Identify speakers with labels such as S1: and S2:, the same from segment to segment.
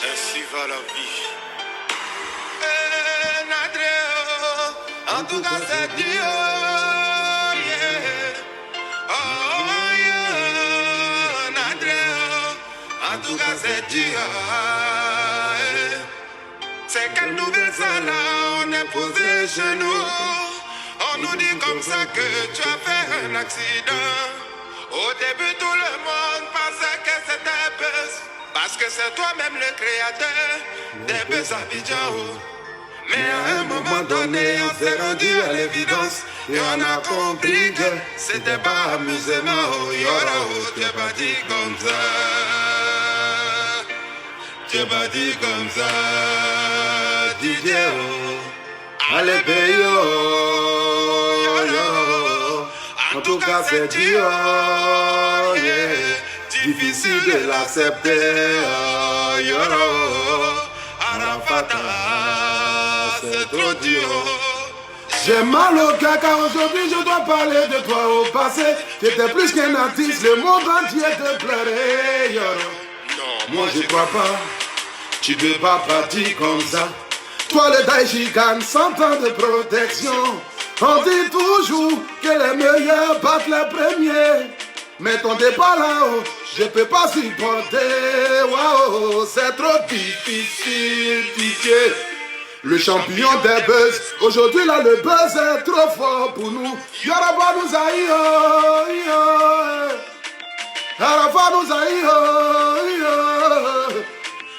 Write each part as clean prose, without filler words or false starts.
S1: Ainsi va la vie.
S2: En tout cas, c'est Dieu. Yeah. Oh, yeah. En tout cas, c'est Dieu. C'est quelle nouvelle ça là, on est posé chez nous. On nous dit comme ça que tu as fait un accident. Au début, tout le monde pensait que c'était Buzz, parce que c'est toi-même le créateur des Buzz Abidjan. Mais à un moment donné, on s'est rendu à l'évidence et on a compris que c'était pas amusement. Tu n'es pas dit comme ça. Tu n'es pas dit comme ça. DJ, allez, payo. En tout cas, c'est Dieu. Difficile de l'accepter. Arafata, c'est trop dur. J'ai mal au cœur car aujourd'hui je dois parler de toi au passé. J'étais plus qu'un artiste, le monde entier te pleurait. Moi je crois pas, tu peux pas partir comme ça. Toi le Daichi gagne 100 ans de protection. On dit toujours que les meilleurs battent les premiers. Mais ton départ là-haut, je peux pas supporter. Waouh, c'est trop difficile, DJ. Le champion des buzz, aujourd'hui là le buzz est trop fort pour nous. Yoruba nous aïe, Arafa nous aïe,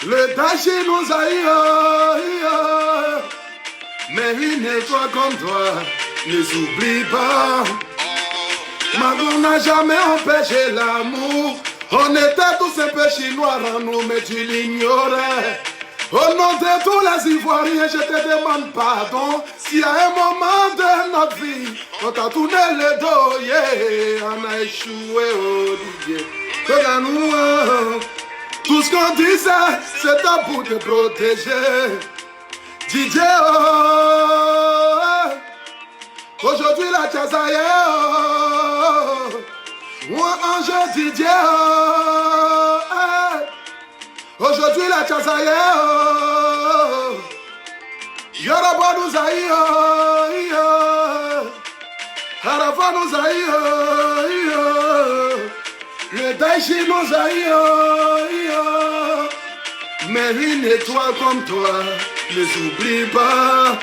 S2: le Dachi nous aïe. Mais une étoile comme toi, ne s'oublie pas. Magon n'a jamais empêché l'amour. On était tous un peu chinois en nous, mais tu l'ignorais. Au nom de tous les Ivoiriens, je te demande pardon. Si à un moment de notre vie, on t'a tourné le dos, yeah, on a échoué, oh Didier. Regarde-nous, tout ce qu'on disait, c'était pour te protéger. Didier, oh, aujourd'hui la Tchazaye, oh, moi ange Didier, oh, aujourd'hui la Tchazaye, oh, Yoruba nous aïe, oh, Harafa nous aïe, oh, le Daichi nous aïe, oh, mais une étoile comme toi, ne s'oublie pas.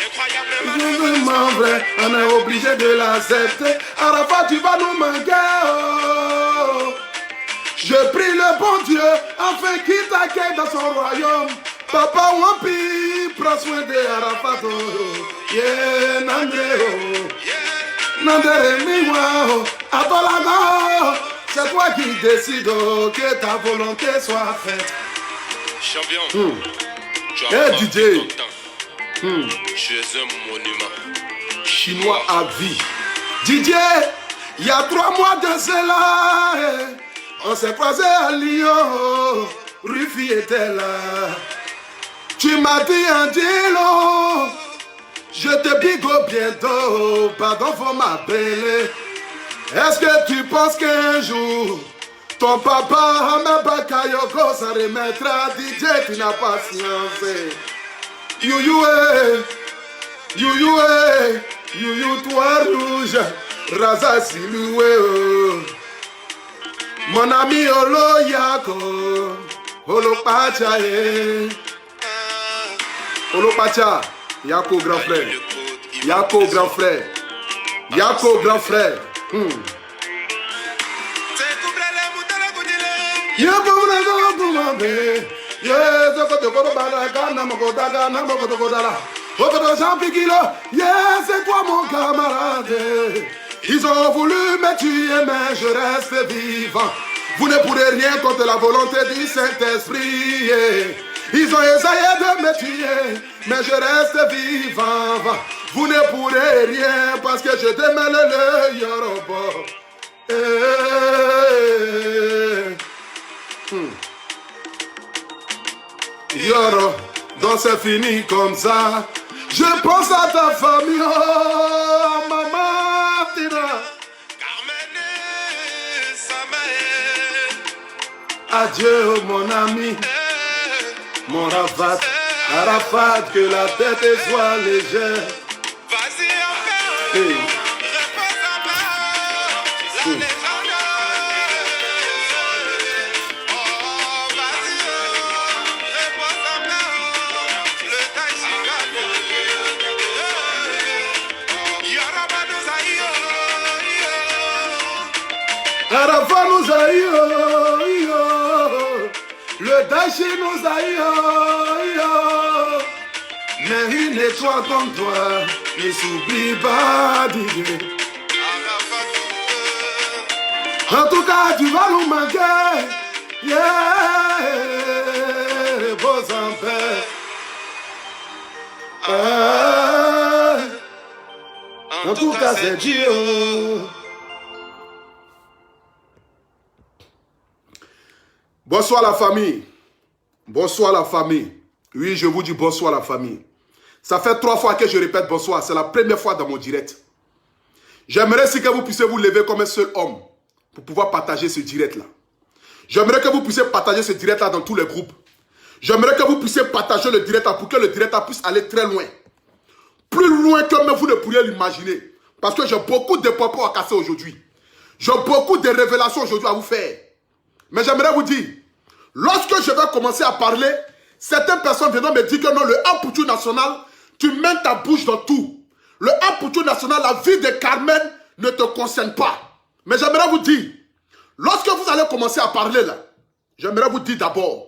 S2: Incroyablement vrai, on est obligé de l'accepter. Arafat, tu vas nous manquer, oh. Je prie le bon Dieu afin qu'il t'accueille dans son royaume. Papa Wampi, prends soin de Arafat, oh. Yeah, Nandé, oh. Nandé, miwa, Atolaga, c'est toi qui décides, oh, que ta volonté soit faite.
S1: Champion, tu as
S2: hey, DJ.
S1: Tu es un monument.
S2: Chinois à vie. Didier, il y a 3 mois de cela, on s'est croisé à Lyon, Rufi était là. Tu m'as dit un deal, je te bigo bientôt, pardon faut m'appeler. Est-ce que tu penses qu'un jour, ton papa Ahmed Bakayoko ça remettra? DJ, tu n'as pas science. You, toi rouge, Raza Siloué, mon ami Olo Yako, Olo Pacha, Olo Pacha, Yako grand frère, Yako grand frère, Yako grand frère. Yeah, c'est toi mon camarade. Ils ont voulu me tuer, mais je reste vivant. Vous ne pourrez rien contre la volonté du Saint-Esprit. Ils ont essayé de me tuer, mais je reste vivant. Vous ne pourrez rien parce que je démêle le Yoruba. Yoro, donc c'est fini comme ça. Je pense à ta famille, oh, maman, Tina. Adieu, mon ami. mon Arafat, Arafat, que la tête soit légère.
S1: Vas-y, encore.
S2: Hey.
S1: Repose en paix. La légende. Oh, vas-y, repose en paix. Le Taïchikane. Yaraba nous aïe.
S2: Arafat nous aïe, le Daïchi nous aïe, mais une étoile comme toi ne s'oublie pas d'idée. En tout cas, tu vas nous manquer, yeah, repose en paix. En tout cas, c'est Dieu. Bonsoir la famille. Bonsoir la famille. Oui, je vous dis bonsoir la famille. Ça fait 3 fois que je répète bonsoir. C'est la première fois dans mon direct. J'aimerais si que vous puissiez vous lever comme un seul homme pour pouvoir partager ce direct-là. J'aimerais que vous puissiez partager ce direct-là dans tous les groupes. J'aimerais que vous puissiez partager le direct-là pour que le direct-là puisse aller très loin. Plus loin que même vous ne pourriez l'imaginer. Parce que j'ai beaucoup de propos à casser aujourd'hui. J'ai beaucoup de révélations aujourd'hui à vous faire. Mais j'aimerais vous dire, lorsque je vais commencer à parler, certaines personnes viendront me dire que non, le Apoutou national, tu mets ta bouche dans tout. Le Apoutou national, la vie de Carmen ne te concerne pas. Mais j'aimerais vous dire, lorsque vous allez commencer à parler là, j'aimerais vous dire d'abord,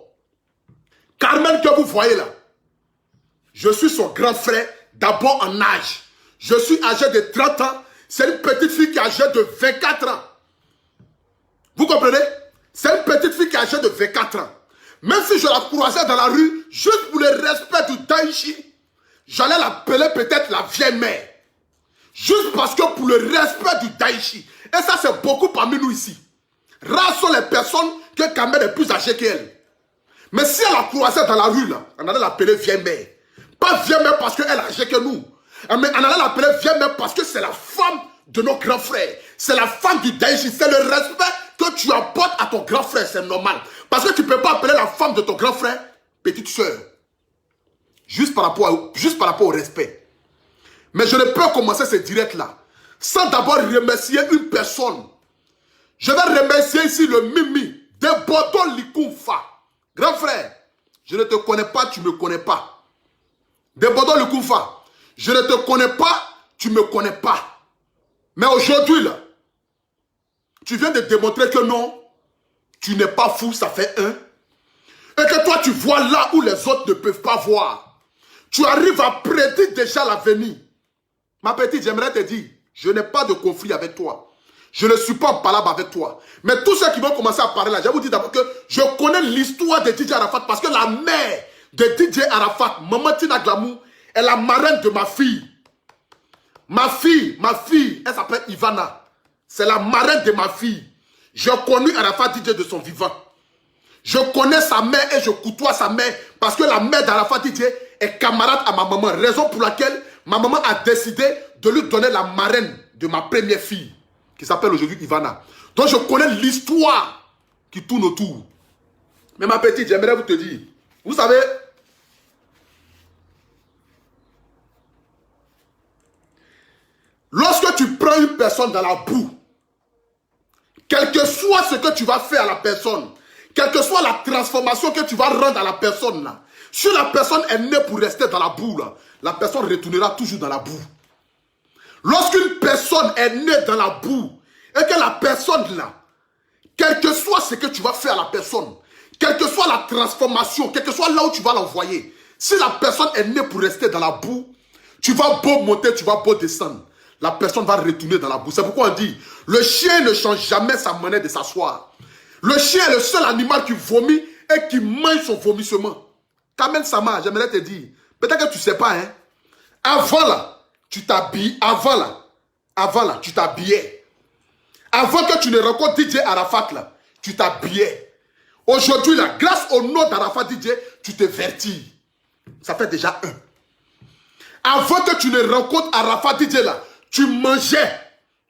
S2: Carmen que vous voyez là, je suis son grand frère, d'abord en âge. Je suis âgé de 30 ans, c'est une petite fille qui est âgée de 24 ans. Vous comprenez? C'est une petite fille qui est âgée de 24 ans. Même si je la croisais dans la rue, juste pour le respect du Taïchi, j'allais l'appeler peut-être la vieille mère. Juste parce que pour le respect du Taïchi. Et ça, c'est beaucoup parmi nous ici. Rares sont les personnes que Carmen est plus âgée qu'elle. Mais si elle la croisait dans la rue, là, on allait l'appeler vieille mère. Pas vieille mère parce qu'elle est âgée que nous. Mais on allait l'appeler vieille mère parce que c'est la femme de nos grands frères. C'est la femme du Taïchi. C'est le respect que tu apportes à ton grand frère, c'est normal. Parce que tu ne peux pas appeler la femme de ton grand frère petite soeur. Juste par rapport au respect. Mais je ne peux commencer ce direct-là sans d'abord remercier une personne. Je vais remercier ici le Mimi de Bodo Likumfa. Grand frère, je ne te connais pas, tu ne me connais pas. De Bodo Likumfa, je ne te connais pas, tu ne me connais pas. Mais aujourd'hui, là, tu viens de démontrer que non, tu n'es pas fou, ça fait un. Et que toi, tu vois là où les autres ne peuvent pas voir. Tu arrives à prédire déjà l'avenir. Ma petite, j'aimerais te dire, je n'ai pas de conflit avec toi. Je ne suis pas en palabre avec toi. Mais tous ceux qui vont commencer à parler là, je vous dis d'abord que je connais l'histoire de DJ Arafat parce que la mère de DJ Arafat, Maman Tina Glamou, est la marraine de ma fille. Ma fille, elle s'appelle Ivana. C'est la marraine de ma fille. J'ai connu Arafat DJ de son vivant. Je connais sa mère et je côtoie sa mère parce que la mère d'Arafat DJ est camarade à ma maman. Raison pour laquelle ma maman a décidé de lui donner la marraine de ma première fille, qui s'appelle aujourd'hui Ivana. Donc je connais l'histoire qui tourne autour. Mais ma petite, j'aimerais vous te dire, vous savez, lorsque tu prends une personne dans la boue, quel que soit ce que tu vas faire à la personne, quelle que soit la transformation que tu vas rendre à la personne là, si la personne est née pour rester dans la boue là, la personne retournera toujours dans la boue. Lorsqu'une personne est née dans la boue et que la personne là, quel que soit ce que tu vas faire à la personne, quelle que soit la transformation, quel que soit là où tu vas l'envoyer, si la personne est née pour rester dans la boue, tu vas beau monter, tu vas beau descendre. La personne va retourner dans la boue. C'est pourquoi on dit, le chien ne change jamais sa manière de s'asseoir. Le chien est le seul animal qui vomit et qui mange son vomissement. Carmen Sama, j'aimerais te dire, peut-être que tu ne sais pas, hein. Avant là, tu t'habilles, avant là, tu t'habillais. Avant que tu ne rencontres DJ Arafat là, tu t'habillais. Aujourd'hui là, grâce au nom d'Arafat DJ, tu te vertis. Ça fait déjà un. Avant que tu ne rencontres Arafat DJ là, tu mangeais.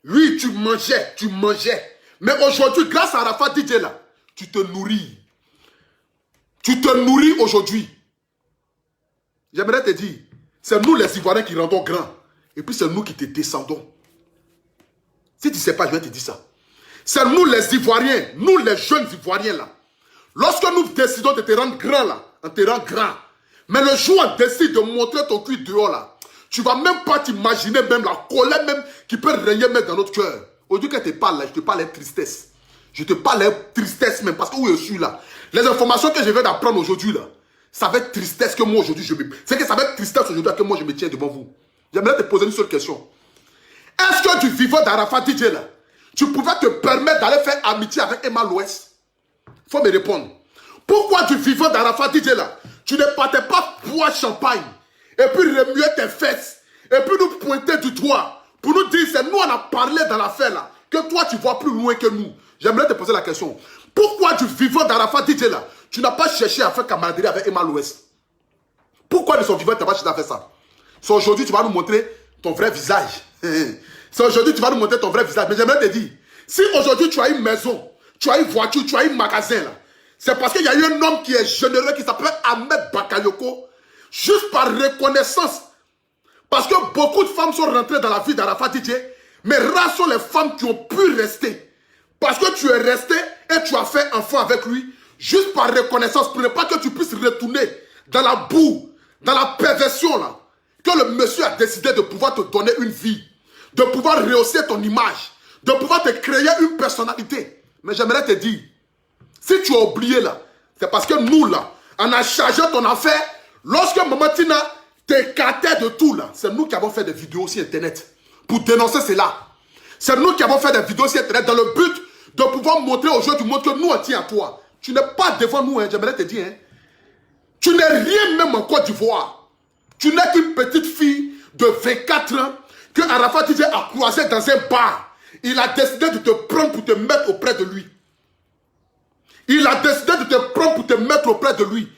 S2: Oui, tu mangeais. Mais aujourd'hui, grâce à Arafat DJ là, tu te nourris. Tu te nourris aujourd'hui. J'aimerais te dire, c'est nous les Ivoiriens qui rendons grands. Et puis c'est nous qui te descendons. Si tu ne sais pas, je vais te dire ça. C'est nous les Ivoiriens, nous les jeunes Ivoiriens là. Lorsque nous décidons de te rendre grand là, on te rend grand. Mais le jour où on décide de montrer ton cul dehors là, tu ne vas même pas t'imaginer même la colère même qui peut régner même dans notre cœur. Aujourd'hui que je te parle là, je te parle de tristesse. Je te parle de tristesse même parce que où je suis là. Les informations que je viens d'apprendre aujourd'hui là, ça va être tristesse que moi aujourd'hui je me... C'est que ça va être tristesse aujourd'hui que moi je me tiens devant vous. J'aimerais te poser une seule question. Est-ce que du vivant d'Arafat DJ là, tu pouvais te permettre d'aller faire amitié avec Emma l'Ouest? Il faut me répondre. Pourquoi du vivant d'Arafat DJ là, tu ne partais pas boire champagne et puis remuer tes fesses et puis nous pointer du doigt pour nous dire c'est nous on a parlé dans l'affaire là, que toi tu vois plus loin que nous? J'aimerais te poser la question. Pourquoi du vivant d'Arafat DJ là, tu n'as pas cherché à faire camaraderie avec Emma l'Ouest? Pourquoi de son vivant tu n'as pas cherché à faire ça? C'est aujourd'hui tu vas nous montrer ton vrai visage. C'est aujourd'hui tu vas nous montrer ton vrai visage. Mais j'aimerais te dire, si aujourd'hui tu as une maison, tu as une voiture, tu as un magasin là, c'est parce qu'il y a eu un homme qui est généreux qui s'appelle Ahmed Bakayoko, juste par reconnaissance. Parce que beaucoup de femmes sont rentrées dans la vie d'Arafat DJ, mais rares sont les femmes qui ont pu rester. Parce que tu es resté et tu as fait enfant avec lui, juste par reconnaissance, pour ne pas que tu puisses retourner dans la boue, dans la perversion là, que le monsieur a décidé de pouvoir te donner une vie, de pouvoir rehausser ton image, de pouvoir te créer une personnalité. Mais j'aimerais te dire, si tu as oublié là, c'est parce que nous là, on a chargé ton affaire. Lorsque Maman Tina t'écartait de tout là, c'est nous qui avons fait des vidéos sur internet pour dénoncer cela. C'est nous qui avons fait des vidéos sur internet dans le but de pouvoir montrer aux gens du monde que nous on tient à toi. Tu n'es pas devant nous, hein, j'aimerais te dire. Hein. Tu n'es rien même en Côte d'Ivoire. Tu n'es qu'une petite fille de 24 ans que Arafat DJ a croisé dans un bar. Il a décidé de te prendre pour te mettre auprès de lui. Il a décidé de te prendre pour te mettre auprès de lui.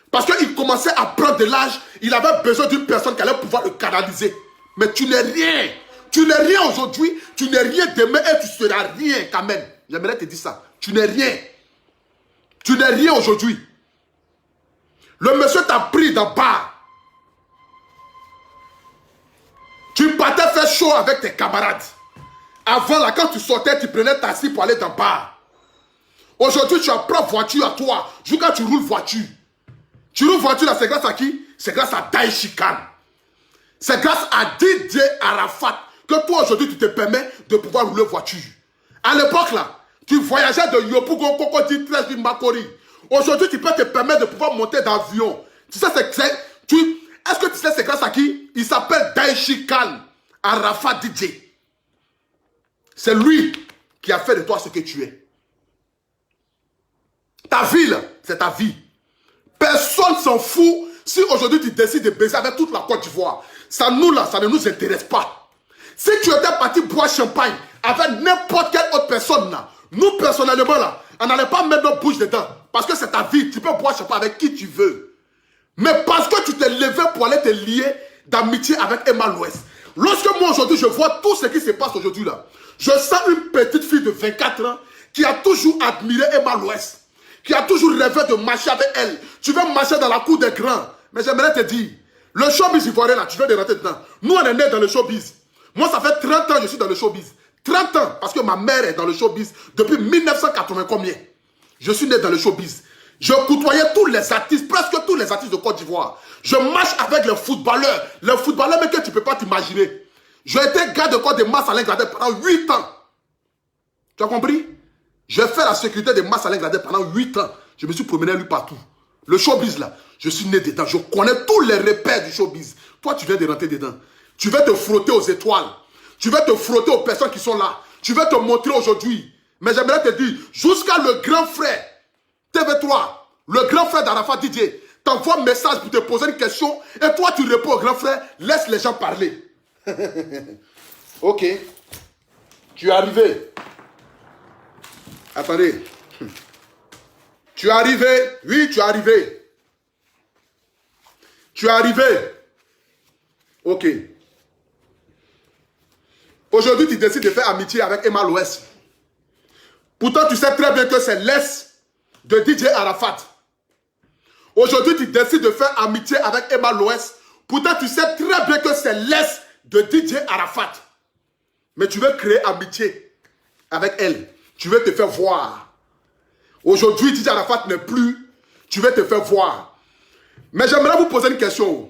S2: Parce qu'il commençait à prendre de l'âge. Il avait besoin d'une personne qui allait pouvoir le canaliser. Mais tu n'es rien. Tu n'es rien aujourd'hui. Tu n'es rien demain et tu seras rien quand même. J'aimerais te dire ça. Tu n'es rien. Tu n'es rien aujourd'hui. Le monsieur t'a pris dans le bar. Tu partais faire chaud avec tes camarades. Avant là, quand tu sortais, tu prenais taxi pour aller dans le bar. Aujourd'hui, tu as propre voiture à toi. Juste quand tu roules voiture. Tu roules voiture là, c'est grâce à qui? C'est grâce à Daichi Khan. C'est grâce à DJ Arafat que toi aujourd'hui tu te permets de pouvoir rouler voiture. À l'époque là, tu voyageais de Yopougon, Kokodi, Trèche, Makori. Aujourd'hui, tu peux te permettre de pouvoir monter d'avion. Tu sais, est-ce que tu sais c'est grâce à qui? Il s'appelle Daichi Khan, Arafat DJ. C'est lui qui a fait de toi ce que tu es. Ta vie là, c'est ta vie. Personne s'en fout si aujourd'hui tu décides de baiser avec toute la Côte d'Ivoire. Ça nous là, ça ne nous intéresse pas. Si tu étais parti boire champagne avec n'importe quelle autre personne là, nous personnellement là, on n'allait pas mettre notre bouche dedans. Parce que c'est ta vie, tu peux boire champagne avec qui tu veux. Mais parce que tu t'es levé pour aller te lier d'amitié avec Emma l'Ouest. Lorsque moi aujourd'hui je vois tout ce qui se passe aujourd'hui là, je sens une petite fille de 24 ans qui a toujours admiré Emma l'Ouest. Qui a toujours rêvé de marcher avec elle. Tu veux marcher dans la cour des grands. Mais j'aimerais te dire, le showbiz ivoirien là, tu viens de rentrer dedans. Nous on est nés dans le showbiz. Moi ça fait 30 ans que je suis dans le showbiz. 30 ans, parce que ma mère est dans le showbiz depuis 1980 combien. Je suis né dans le showbiz. Je côtoyais tous les artistes, presque tous les artistes de Côte d'Ivoire. Je marche avec les footballeurs mais que tu ne peux pas t'imaginer. J'ai été garde de corps de Masse Alain Gradel pendant 8 ans. Tu as compris? J'ai fait la sécurité de Masse Alain Gradel pendant 8 ans. Je me suis promené lui partout. Le showbiz là, je suis né dedans. Je connais tous les repères du showbiz. Toi, tu viens de rentrer dedans. Tu vas te frotter aux étoiles. Tu vas te frotter aux personnes qui sont là. Tu vas te montrer aujourd'hui. Mais j'aimerais te dire, jusqu'à le grand frère, TV3, le grand frère d'Arafat DJ, t'envoie un message pour te poser une question et toi, tu réponds au grand frère, laisse les gens parler. Ok. Tu es arrivé. Attendez. Tu es arrivé? Oui, tu es arrivé. Tu es arrivé. Ok. Aujourd'hui, tu décides de faire amitié avec Emma l'Ouest. Pourtant, tu sais très bien que c'est l'Est de DJ Arafat. Aujourd'hui, tu décides de faire amitié avec Emma Loès. Pourtant, tu sais très bien que c'est l'est de DJ Arafat. Mais tu veux créer amitié avec elle. Tu veux te faire voir. Aujourd'hui, DJ Arafat n'est plus. Tu veux te faire voir. Mais j'aimerais vous poser une question.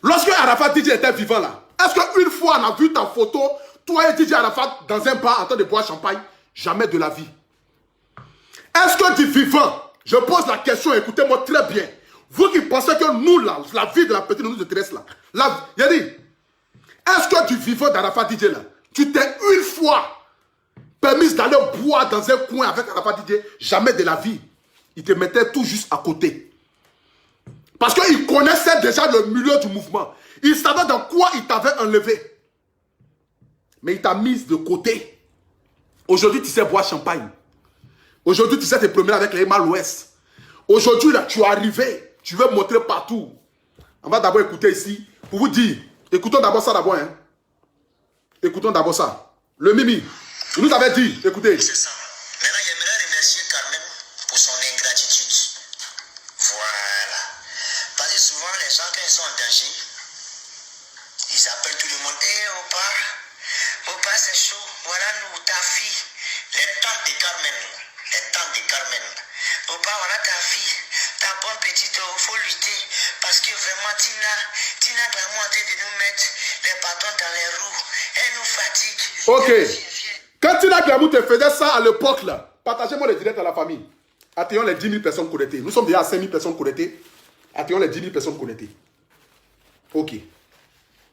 S2: Lorsque Arafat DJ était vivant là, est-ce qu'une fois on a vu ta photo, toi et DJ Arafat dans un bar en train de boire champagne? Jamais de la vie. Est-ce que du vivant, je pose la question, écoutez-moi très bien. Vous qui pensez que nous là, la vie de la petite nous intéresse là. Il a dit, est-ce que du vivant d'Arafat DJ là, tu t'es une fois permis d'aller boire dans un coin avec Arafat DJ? Jamais de la vie. Il te mettait tout juste à côté. Parce qu'il connaissait déjà le milieu du mouvement. Il savait dans quoi il t'avait enlevé. Mais il t'a mis de côté. Aujourd'hui, tu sais boire champagne. Aujourd'hui, tu sais te promener avec les Emma Loès. Aujourd'hui, là, tu es arrivé. Tu veux montrer partout. On va d'abord écouter ici. Pour vous dire. Écoutons d'abord ça d'abord. Hein. Écoutons d'abord ça. Le Mimi. Il nous avait dit. Écoutez.
S3: C'est ça. Maintenant, j'aimerais remercier Carmen pour son ingratitude. Voilà. Parce que souvent, les gens, quand ils sont en danger, ils appellent tout le monde. Hé, Opa, c'est chaud. Voilà nous, ta fille. Les tantes de Carmen. Les tantes de Carmen. Opa, voilà ta fille. Ta bonne petite, il faut lutter. Parce que vraiment, Tina est vraiment en train de nous mettre les bâtons dans les roues. Elle nous fatigue.
S2: Ok. Quand Tina Glamour te faisait ça à l'époque là, partagez-moi les directs à la famille. Atteignons les 10 000 personnes connectées. Nous sommes déjà à 5 000 personnes connectées. Atteignons les 10 000 personnes connectées. Ok.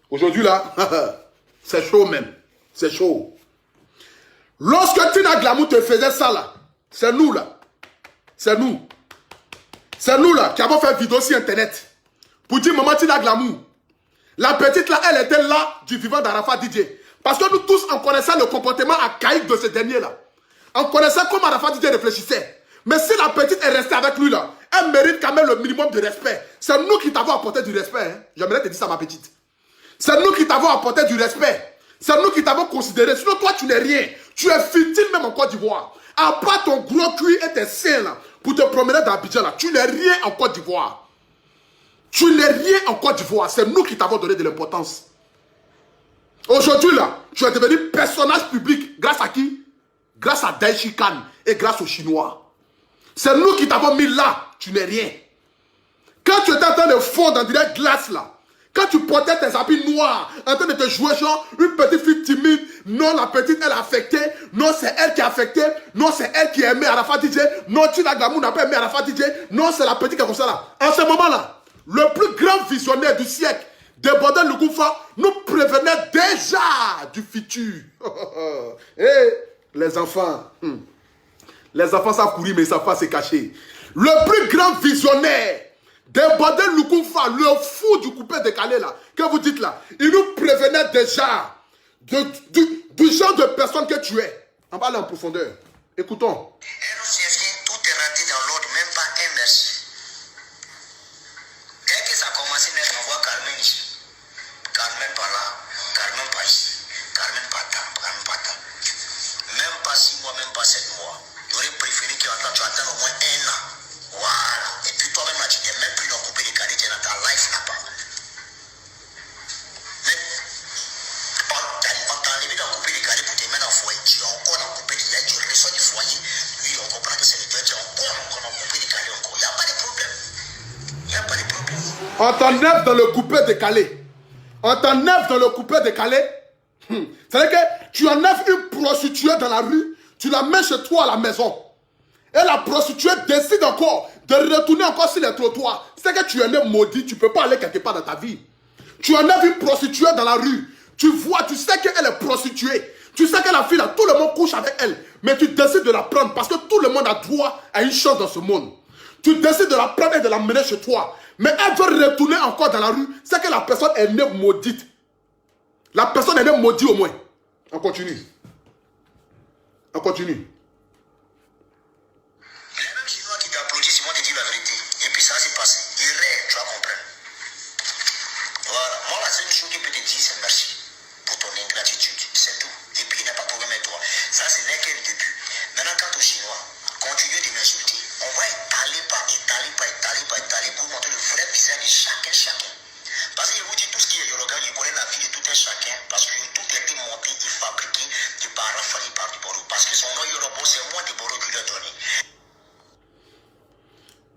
S2: Aujourd'hui là, c'est chaud même. C'est chaud. Lorsque Tina Glamour te faisait ça là, c'est nous là. C'est nous. C'est nous là qui avons fait une vidéo sur internet. Pour dire maman Tina Glamour. La petite là, elle était là du vivant d'Arafat DJ. Parce que nous tous, on connaissait le comportement archaïque de ce dernier là. On connaissait comment Arafat DJ réfléchissait. Mais si la petite est restée avec lui là, elle mérite quand même le minimum de respect. C'est nous qui t'avons apporté du respect. Hein? J'aimerais te dire ça ma petite. C'est nous qui t'avons apporté du respect. C'est nous qui t'avons considéré. Sinon toi tu n'es rien. Tu es futile même en Côte d'Ivoire. À part ton gros cul et tes seins là, pour te promener dans Abidjan là, tu n'es rien en Côte d'Ivoire. Tu n'es rien en Côte d'Ivoire. C'est nous qui t'avons donné de l'importance. Aujourd'hui là, tu es devenu personnage public. Grâce à qui? Grâce à Daichi Khan et grâce aux Chinois. C'est nous qui t'avons mis là. Tu n'es rien. Quand tu étais en train de fondre en direct glace là, quand tu portais tes habits noirs, en train de te jouer genre une petite fille timide, non la petite elle est affectée, non c'est elle qui est affectée, non c'est elle qui aimait Arafat DJ, non Tina Glamour n'a pas aimé Arafat DJ, non c'est la petite qui est comme ça là. En ce moment là, le plus grand visionnaire du siècle, Débordel Loukoufa, nous prévenait déjà du futur. Et les enfants savent courir mais ils ne savent pas se cacher. Le plus grand visionnaire, Débordel Loukoufa, le fou du coupé décalé là, que vous dites là, il nous prévenait déjà du genre de personne que tu es. On va aller en profondeur. Écoutons.
S3: Tout est rentré dans l'ordre, même pas un merci. Dès que ça a commencé, on voit Carmen ici. Carmen par là, Carmen par ici, Carmen par là, Carmen par là. Même pas 6 mois, même pas 7 mois. J'aurais préféré que tu attendes au moins 1 an. Voilà. Et puis toi-même, là, tu n'es même plus dans coupé décalé, tu es dans ta life là-bas. Mais on t'a enlevé dans coupé décalé pour te mettre dans le foyer. Tu es encore dans coupé décalé, tu ressors du foyer. Oui, on comprend que c'est le dieu, tu es encore dans coupé décalé encore. Il n'y a pas de problème. Il n'y a pas de problème.
S2: On t'enlève dans le coupé décalé. On t'enlève dans le coupé décalé. C'est-à-dire que tu enlèves une prostituée dans la rue, tu la mets chez toi à la maison. Et la prostituée décide encore de retourner encore sur les trottoirs. C'est que tu es né maudit, tu ne peux pas aller quelque part dans ta vie. Tu enlèves une prostituée dans la rue. Tu vois, tu sais qu'elle est prostituée. Tu sais que la fille, là, tout le monde couche avec elle. Mais tu décides de la prendre parce que tout le monde a droit à une chance dans ce monde. Tu décides de la prendre et de la mener chez toi. Mais elle veut retourner encore dans la rue. C'est que la personne est née maudite. La personne est née maudite au moins. On continue. On continue.
S3: Les mêmes Chinois qui t'applaudissent, ils vont te dire la vérité. Et puis ça s'est passé. Ils rêvent, tu vas comprendre. Voilà. Moi, la seule chose que je peux te dire, c'est merci pour ton ingratitude. C'est tout. Et puis, il n'y a pas de problème avec toi. Ça, ce n'est que le début. Maintenant, quant aux Chinois, continuez de m'insulter. On va étaler par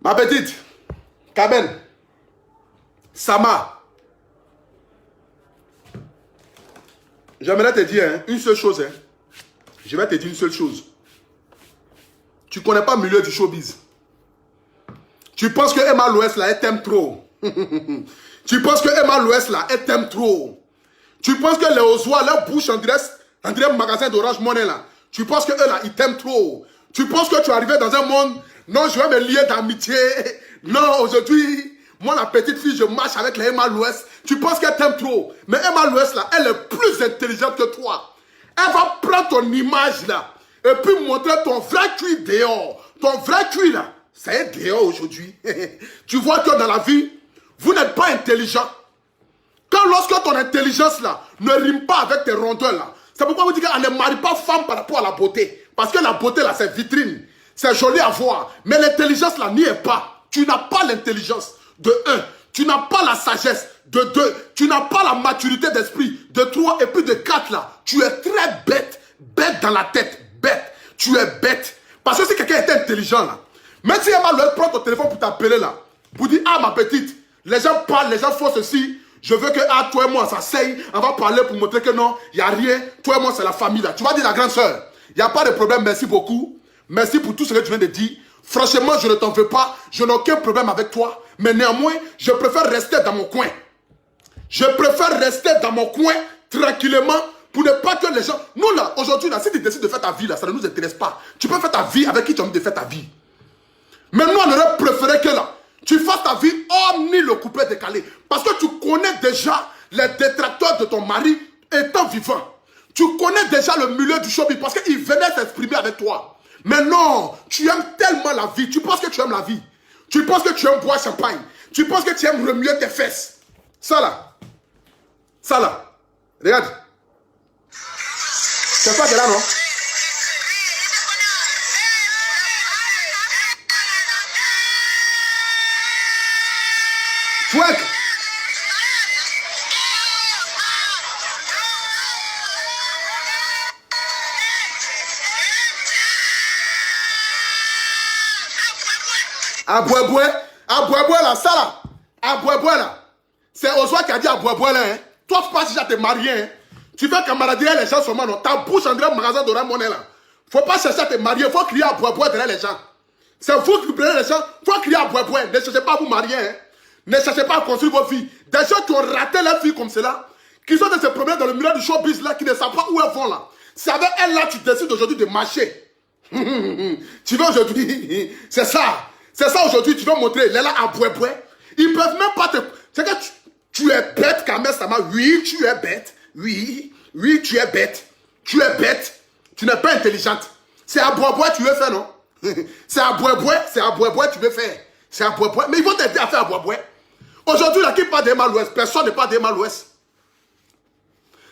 S2: Ma petite, Kaben, Sama, j'aimerais te dire hein, une seule chose. Hein. Je vais te dire une seule chose. Tu ne connais pas le milieu du showbiz. Tu penses que Emma Louest là, elle t'aime trop. Tu penses que Emma Louest là, elle t'aime trop. Tu penses que les Ozois, leur bouche en direct magasin d'Orange Money là. Tu penses que eux là, ils t'aiment trop. Tu penses que tu es arrivé dans un monde, non, je vais me lier d'amitié. Non, aujourd'hui, moi la petite fille, je marche avec la Emma Louest. Tu penses qu'elle t'aime trop. Mais Emma Louest là, elle est plus intelligente que toi. Elle va prendre ton image là et puis montrer ton vrai cul dehors. Ton vrai cul là, c'est dehors aujourd'hui. Tu vois que dans la vie, vous n'êtes pas intelligent. Quand lorsque ton intelligence là ne rime pas avec tes rondeurs là, c'est pourquoi vous dites qu'on ne marie pas femme par rapport à la beauté. Parce que la beauté là, c'est vitrine. C'est joli à voir. Mais l'intelligence là n'y est pas. Tu n'as pas l'intelligence. De 1. Tu n'as pas la sagesse. De 2. Tu n'as pas la maturité d'esprit. De 3. Et puis de 4 là. Tu es très bête. Bête dans la tête. Bête. Tu es bête. Parce que si quelqu'un était intelligent là, même si Emma Louest prend ton téléphone pour t'appeler là, pour dire, ah ma petite, les gens parlent, les gens font ceci. Je veux que toi et moi, ça s'aille. On va parler pour montrer que non, il n'y a rien. Toi et moi, c'est la famille là. Tu vas dire la grande soeur, il n'y a pas de problème, merci beaucoup. Merci pour tout ce que tu viens de dire. Franchement, je ne t'en veux pas. Je n'ai aucun problème avec toi. Mais néanmoins, je préfère rester dans mon coin. Je préfère rester dans mon coin, tranquillement, pour ne pas que les gens... Nous là, aujourd'hui, là, si tu décides de faire ta vie, là, ça ne nous intéresse pas. Tu peux faire ta vie avec qui tu as envie de faire ta vie. Mais nous, on aurait préféré que là, tu fasses ta vie hormis le couplet décalé. Parce que tu connais déjà les détracteurs de ton mari étant vivant. Tu connais déjà le milieu du showbiz parce qu'il venait s'exprimer avec toi. Mais non, tu aimes tellement la vie. Tu penses que tu aimes la vie. Tu penses que tu aimes boire champagne. Tu penses que tu aimes remuer tes fesses. Ça là. Ça là. Regarde. C'est pas que là, non? Twerk. Abouaboué là, ça là. Abouaboué là. C'est Ozoa qui a dit Abouaboué là. Hein. Toi, faut pas si te marier. Hein. Tu fais camarader les gens seulement. Non. Ta bouche en un magasin d'Orange Money là. Faut pas chercher à te marier. Faut crier Abouaboué derrière les gens. C'est vous qui prenez les gens. Faut crier Abouaboué. Ne cherchez pas à vous marier. Hein. Ne cherchez pas à construire vos vies. Des gens qui ont raté leur vie comme cela, qui sont de ces problèmes dans le milieu du showbiz là, qui ne savent pas où elles vont là. C'est avec elles là que tu décides aujourd'hui de marcher. Tu veux aujourd'hui, c'est ça. C'est ça aujourd'hui, tu veux montrer, les là à boué-boué. Ils peuvent même pas te... C'est que tu es bête, Kamel Sama. Oui, tu es bête. Oui, tu es bête. Tu es bête. Tu n'es pas intelligente. C'est à boué-boué tu veux faire, non? C'est à boué-boué tu veux faire. C'est à boué-boué. Mais ils vont t'aider à faire à boué-boué. Aujourd'hui, là, qui parle d'Emma Louest? Personne ne parle d'Emma Louest.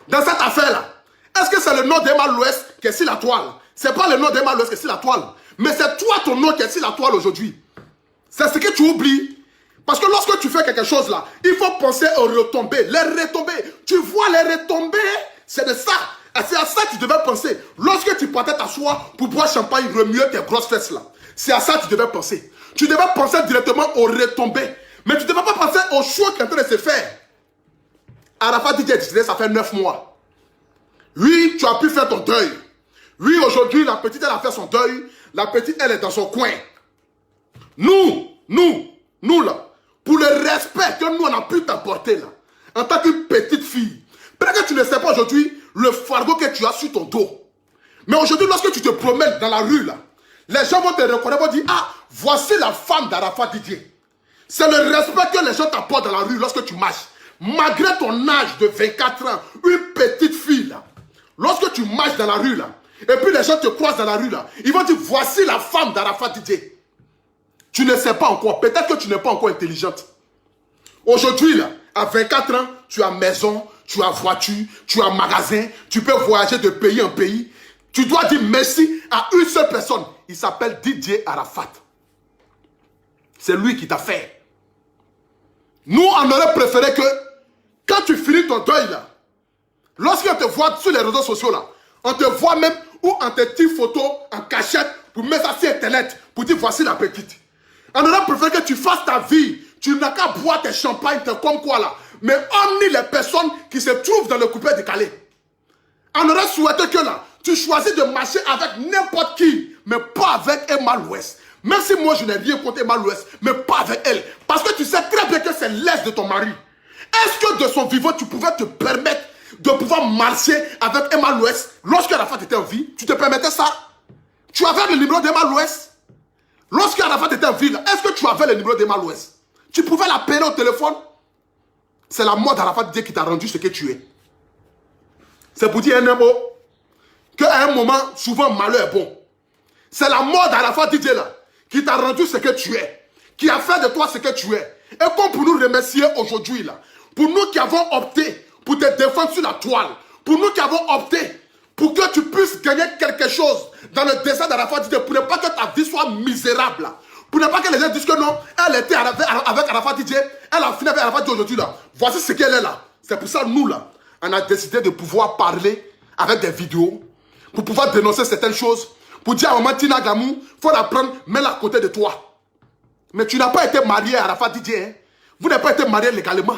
S2: Dans cette affaire-là, est-ce que c'est le nom d'Emma Louest qui est sur la toile? C'est pas le nom d'Emma Louest qui est sur la toile. Mais c'est toi, ton nom qui est sur la toile aujourd'hui. C'est ce que tu oublies. Parce que lorsque tu fais quelque chose là, il faut penser aux retombées. Les retombées. Tu vois les retombées? C'est de ça. C'est à ça que tu devais penser. Lorsque tu partais t'asseoir pour boire champagne, remuer tes grosses fesses là. C'est à ça que tu devais penser. Tu devais penser directement aux retombées. Mais tu ne devais pas penser au choix qui est en train de se faire. Arafat DJ, ça fait 9 mois. Oui, tu as pu faire ton deuil. Oui, aujourd'hui, la petite, elle a fait son deuil. La petite, elle est dans son coin. Nous là, pour le respect que nous, on a pu t'apporter là, en tant que petite fille, peut-être que tu ne sais pas aujourd'hui le fardeau que tu as sur ton dos. Mais aujourd'hui, lorsque tu te promènes dans la rue là, les gens vont te reconnaître, vont dire, ah, voici la femme d'Arafat Didier. C'est le respect que les gens t'apportent dans la rue lorsque tu marches. Malgré ton âge de 24 ans, une petite fille là, lorsque tu marches dans la rue là, et puis les gens te croisent dans la rue là, ils vont dire, voici la femme d'Arafat Didier. Tu ne sais pas encore, peut-être que tu n'es pas encore intelligente. Aujourd'hui là, à 24 ans, tu as maison, tu as voiture, tu as magasin, tu peux voyager de pays en pays. Tu dois dire merci à une seule personne. Il s'appelle Didier Arafat. C'est lui qui t'a fait. Nous, on aurait préféré que, quand tu finis ton deuil là, lorsqu'on te voit sur les réseaux sociaux là, on te voit même ou on te tire photo en cachette pour mettre ça sur internet, pour dire voici la petite. On aurait préféré que tu fasses ta vie. Tu n'as qu'à boire tes champagnes, tes comme quoi là. Mais omni les personnes qui se trouvent dans le coupé décalé. On aurait souhaité que là, tu choisis de marcher avec n'importe qui, mais pas avec Emma Louest. Même si moi je n'ai rien contre Emma Louest, mais pas avec elle. Parce que tu sais très bien que c'est l'aise de ton mari. Est-ce que de son vivant, tu pouvais te permettre de pouvoir marcher avec Emma Louest lorsque Arafat était en vie? Tu te permettais ça? Tu avais le numéro d'Emma Louest? Lorsque Arafat était en vie, est-ce que tu avais le numéro d'Emma Louest? Tu pouvais l'appeler au téléphone? C'est la mort d'Arafat Didier qui t'a rendu ce que tu es. C'est pour dire un mot qu'à un moment, souvent, malheur est bon. C'est la mort d'Arafat Didier là qui t'a rendu ce que tu es, qui a fait de toi ce que tu es. Et comme pour nous remercier aujourd'hui là, pour nous qui avons opté pour te défendre sur la toile, pour nous qui avons opté pour que tu puisses gagner quelque chose dans le dessin d'Arafat Didier, pour ne pas que ta vie soit misérable là, pour ne pas que les gens disent que non, elle était avec Arafat Didier, elle a fini avec Arafat Didier aujourd'hui là. Voici ce qu'elle est là. C'est pour ça nous là, on a décidé de pouvoir parler avec des vidéos, pour pouvoir dénoncer certaines choses, pour dire à maman Tina Gamou, il faut la prendre, mets-la à côté de toi. Mais tu n'as pas été marié à Arafat Didier. Hein? Vous n'avez pas été marié légalement.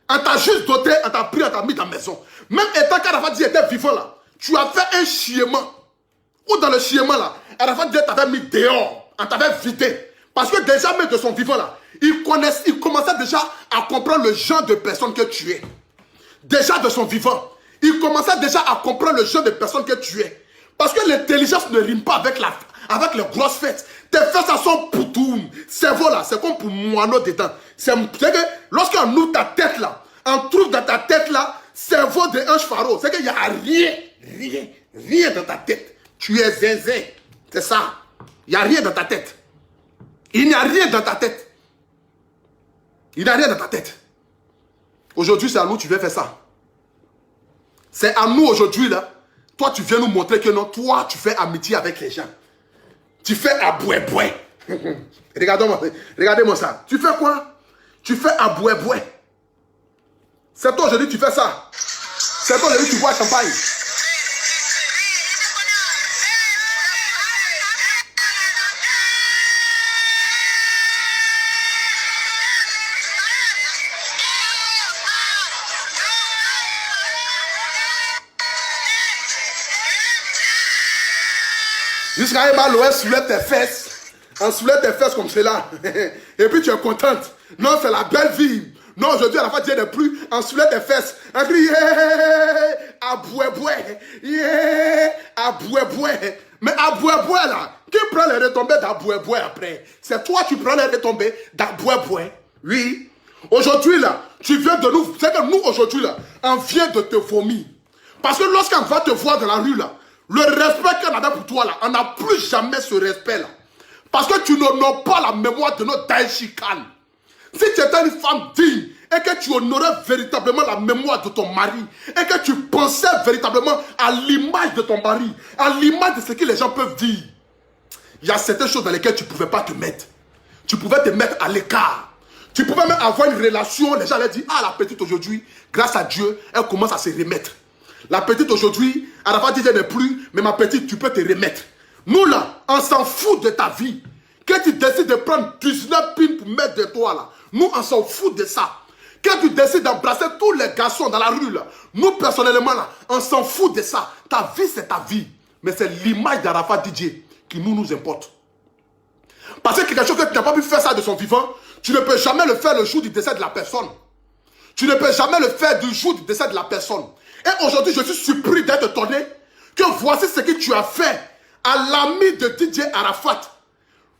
S2: On t'a juste doté, on t'a pris, on t'a mis dans la maison. Même étant qu'Arafat Didier était vivant là, tu as fait un chiement. Ou dans le chiement là, Arafat Didier t'avait mis dehors, on t'avait vidé. Parce que déjà même de son vivant là, il commençait déjà à comprendre le genre de personne que tu es. Déjà de son vivant, il commençait déjà à comprendre le genre de personne que tu es. Parce que l'intelligence ne rime pas avec les grosses fêtes. Tes fesses sont poutoum. Cerveau là, c'est comme pour moineau dedans. C'est que lorsqu'on ouvre ta tête là, on trouve dans ta tête là, cerveau de un pharaon. C'est qu'il n'y a rien dans ta tête. Tu es zinzin. C'est ça. Il n'y a rien dans ta tête. Il n'y a rien dans ta tête. Il n'y a rien dans ta tête. Aujourd'hui, c'est à nous que tu viens faire ça. C'est à nous aujourd'hui là. Toi, tu viens nous montrer que non, toi, tu fais amitié avec les gens. Tu fais aboué-boué. Regardez-moi ça. Tu fais quoi? Tu fais aboué-boué. C'est toi aujourd'hui, tu fais ça. C'est toi aujourd'hui, tu bois champagne. Jusqu'à Emma Louest soulève tes fesses. On soulève tes fesses comme cela. Et puis tu es contente. Non, c'est la belle vie. Non, aujourd'hui, à la fin, Dieu n'est plus. On soulève tes fesses. On crie, yeah, aboué-boué. Yeah, aboué-boué. Mais aboué-boué là, qui prend les retombées d'aboué-boué après? C'est toi qui prends les retombées d'aboué-boué. Oui. Aujourd'hui là, tu viens de nous. C'est que nous, aujourd'hui là, on vient de te vomir. Parce que lorsqu'on va te voir dans la rue là, le respect qu'on a pour toi là, on n'a plus jamais ce respect là. Parce que tu n'honores pas la mémoire de notre Daïchikan. Si tu étais une femme digne et que tu honorais véritablement la mémoire de ton mari et que tu pensais véritablement à l'image de ton mari, à l'image de ce que les gens peuvent dire, il y a certaines choses dans lesquelles tu ne pouvais pas te mettre. Tu pouvais te mettre à l'écart. Tu pouvais même avoir une relation, les gens allaient dire, ah la petite aujourd'hui, grâce à Dieu, elle commence à se remettre. La petite aujourd'hui, Arafat Didier n'est plus, mais ma petite, tu peux te remettre. Nous là, on s'en fout de ta vie. Quand tu décides de prendre 19 pins pour mettre de toi là, nous on s'en fout de ça. Quand tu décides d'embrasser tous les garçons dans la rue là, nous personnellement là, on s'en fout de ça. Ta vie c'est ta vie. Mais c'est l'image d'Arafat Didier qui nous importe. Parce que quelque chose que tu n'as pas pu faire ça de son vivant, tu ne peux jamais le faire le jour du décès de la personne. Tu ne peux jamais le faire du jour du décès de la personne. Et aujourd'hui, je suis surpris d'être étonné que voici ce que tu as fait à l'ami de Didier Arafat.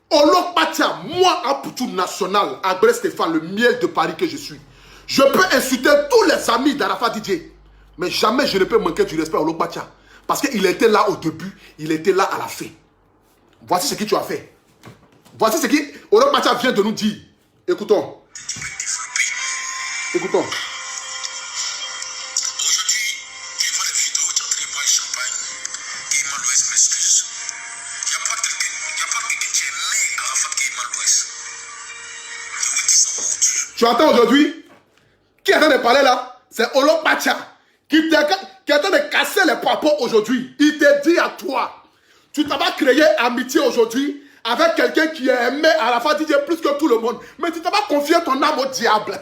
S2: Olok Patia, moi, un poutou national, Agré Stéphane, le miel de Paris que je suis. Je peux insulter tous les amis d'Arafat Didier. Mais jamais je ne peux manquer du respect à Olok Patia. Parce qu'il était là au début, il était là à la fin. Voici ce que tu as fait. Voici ce que Olok Patia vient de nous dire. Écoutons. Écoutons. Tu entends aujourd'hui? Qui est en train de parler là? C'est Olok Patia qui est en train de casser les propos aujourd'hui. Il te dit à toi, tu t'as pas créé amitié aujourd'hui avec quelqu'un qui aimait Arafat DJ plus que tout le monde. Mais tu t'as pas confié ton âme au diable.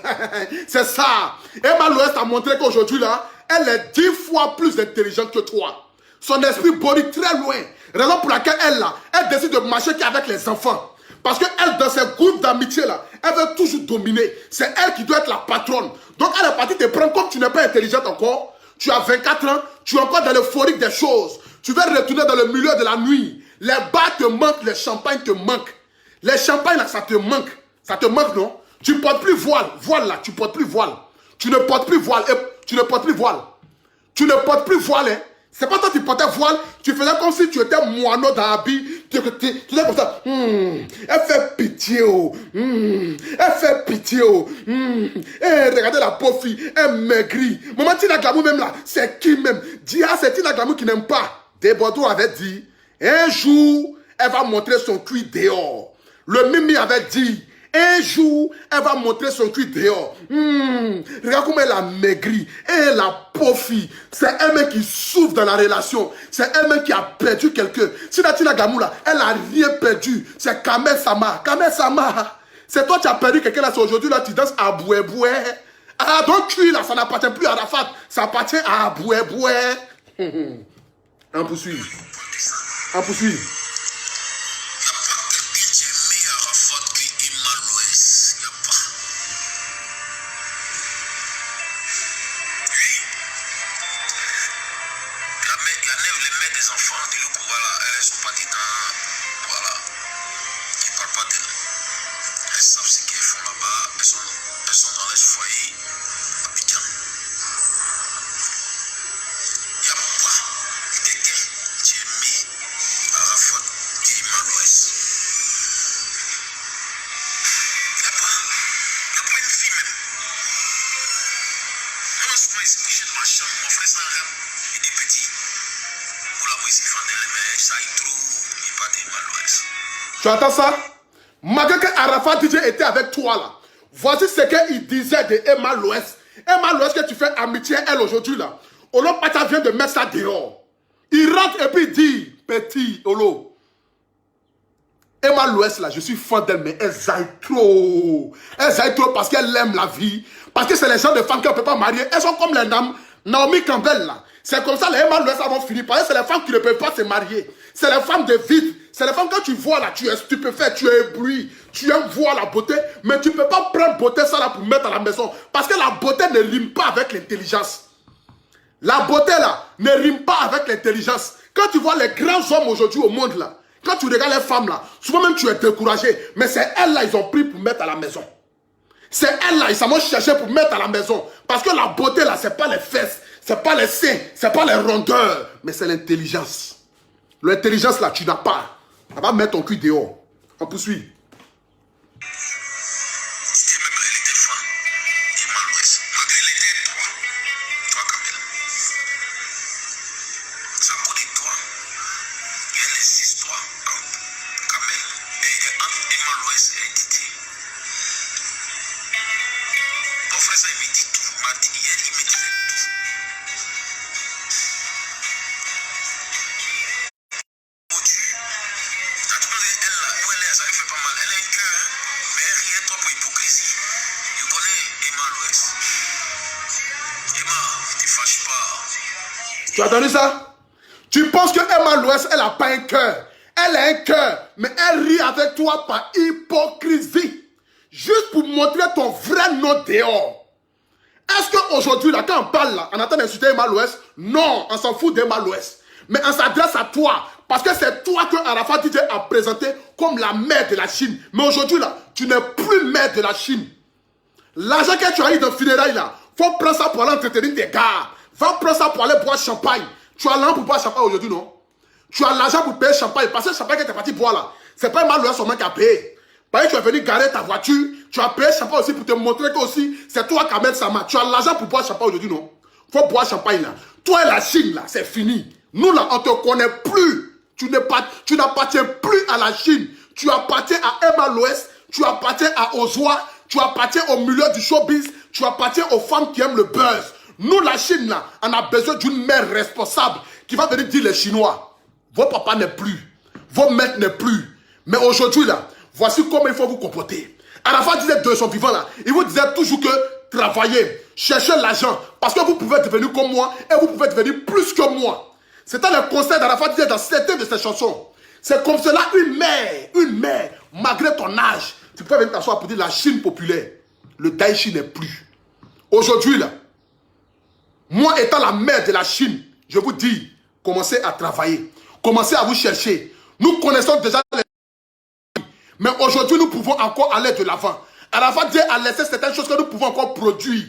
S2: C'est ça. Emma Loès a montré qu'aujourd'hui, là, elle est 10 fois plus intelligente que toi. Son esprit body très loin. Raison pour laquelle elle décide de marcher qu'avec les enfants. Parce qu'elle, dans ses groupes d'amitié, là, elle veut toujours dominer. C'est elle qui doit être la patronne. Donc, elle est partie te prendre comme tu n'es pas intelligente encore. Tu as 24 ans, tu es encore dans l'euphorique des choses. Tu veux retourner dans le milieu de la nuit. Les bars te manquent, les champagnes te manquent. Les champagnes, là, ça te manque. Ça te manque, non? Tu ne portes plus voile. Voile, là, tu ne portes plus voile. Tu ne portes plus voile. Tu ne portes plus voile. Tu ne portes plus voile, hein? C'est pas toi qui portais voile, tu faisais comme si tu étais moineau dans l'habit. Tu étais comme ça. Elle fait pitié, oh. Elle fait pitié, oh. Regardez la pauvre fille, elle maigrit. Maman Tina Glamour même là, c'est qui même? Dia, c'est Tina Glamour qui n'aime pas. Desbordeaux avait dit, un jour, elle va montrer son cul dehors. Le Mimi avait dit, un jour, elle va montrer son cul dehors. Regarde comment elle a maigri. Et la pauvre fille, c'est elle-même qui souffre dans la relation. C'est elle-même qui a perdu quelqu'un. Si Natina Gamou là, elle n'a rien perdu. C'est Kamel Sama. Kamel Sama. C'est toi qui as perdu quelqu'un là. Aujourd'hui là, tu danses à Boué Boué. Ah, donc cul là, ça n'appartient plus à Arafat. Ça appartient à Boué Boué. On poursuit. On poursuit. Tu entends ça? Malgré que Arafat DJ était avec toi là, voici ce qu'il disait de Emma Loès. Emma Loès que tu fais amitié elle aujourd'hui là. Olo Pata vient de mettre ça dehors. Il rentre et puis il dit, petit Olo, Emma Loès là, je suis fan d'elle, mais elle zaille trop. Elle zaille trop parce qu'elle aime la vie. Parce que c'est les gens de femmes qu'on ne peut pas marier. Elles sont comme les dames Naomi Campbell là. C'est comme ça les Emma Loès vont finir. Parce que c'est les femmes qui ne peuvent pas se marier. C'est les femmes de vide. C'est les femmes quand tu vois là, tu es stupéfait, tu es ébloui. Tu aimes voir la beauté, mais tu ne peux pas prendre beauté ça là pour mettre à la maison. Parce que la beauté ne rime pas avec l'intelligence. La beauté là ne rime pas avec l'intelligence. Quand tu vois les grands hommes aujourd'hui au monde là, quand tu regardes les femmes là, souvent même tu es découragé. Mais c'est elles là, ils ont pris pour mettre à la maison. C'est elles là, ils s'en vont chercher pour mettre à la maison. Parce que la beauté là, c'est pas les fesses, c'est pas les seins, c'est pas les rondeurs, mais c'est l'intelligence. L'intelligence là, tu n'as pas. Ça va mettre ton cul dehors. On poursuit. Tu as entendu ça? Tu penses que Emma Loès, elle n'a pas un cœur. Elle a un cœur, mais elle rit avec toi par hypocrisie. Juste pour montrer ton vrai nom dehors. Est-ce qu'aujourd'hui, là, quand on parle, là, on attend d'insulter Emma Loès? Non, on s'en fout d'Emma Loès. Mais on s'adresse à toi. Parce que c'est toi que Arafat DJ a présenté comme la mère de la Chine. Mais aujourd'hui, là, tu n'es plus mère de la Chine. L'argent que tu as eu dans le funérail, là, faut prendre ça pour aller entretenir tes gars. Va prendre ça pour aller boire champagne. Tu as l'argent pour boire champagne aujourd'hui, non? Tu as l'argent pour payer champagne. Parce que le champagne que tu es parti boire là, c'est pas Emma Loès seulement qui a payé. Parce que tu es venu garer ta voiture, tu as payé champagne aussi pour te montrer que aussi, c'est toi qui amènes sa main. Tu as l'argent pour boire champagne aujourd'hui, non? Faut boire champagne là. Toi et la Chine là, c'est fini. Nous là, on ne te connaît plus. Tu n'appartiens plus à la Chine. Tu appartiens à Emma Loès, tu appartiens à Ozwa, tu appartiens au milieu du showbiz, tu appartiens aux femmes qui aiment le buzz. Nous, la Chine, là, on a besoin d'une mère responsable qui va venir dire les Chinois, vos papas n'est plus, vos maîtres n'est plus. Mais aujourd'hui, là, voici comment il faut vous comporter. Arafat disait de son vivant, là, il vous disait toujours que travaillez, cherchez l'argent, parce que vous pouvez devenir comme moi et vous pouvez devenir plus que moi. C'était le conseil d'Arafat disait dans certaines de ses chansons. C'est comme cela, une mère, malgré ton âge, tu peux venir t'asseoir pour dire la Chine populaire. Le Daichi n'est plus. Aujourd'hui, là, moi étant la mère de la Chine, je vous dis, commencez à travailler, commencez à vous chercher. Nous connaissons déjà les... Mais aujourd'hui, nous pouvons encore aller de l'avant. Arafat Dieu a laissé certaines choses que nous pouvons encore produire.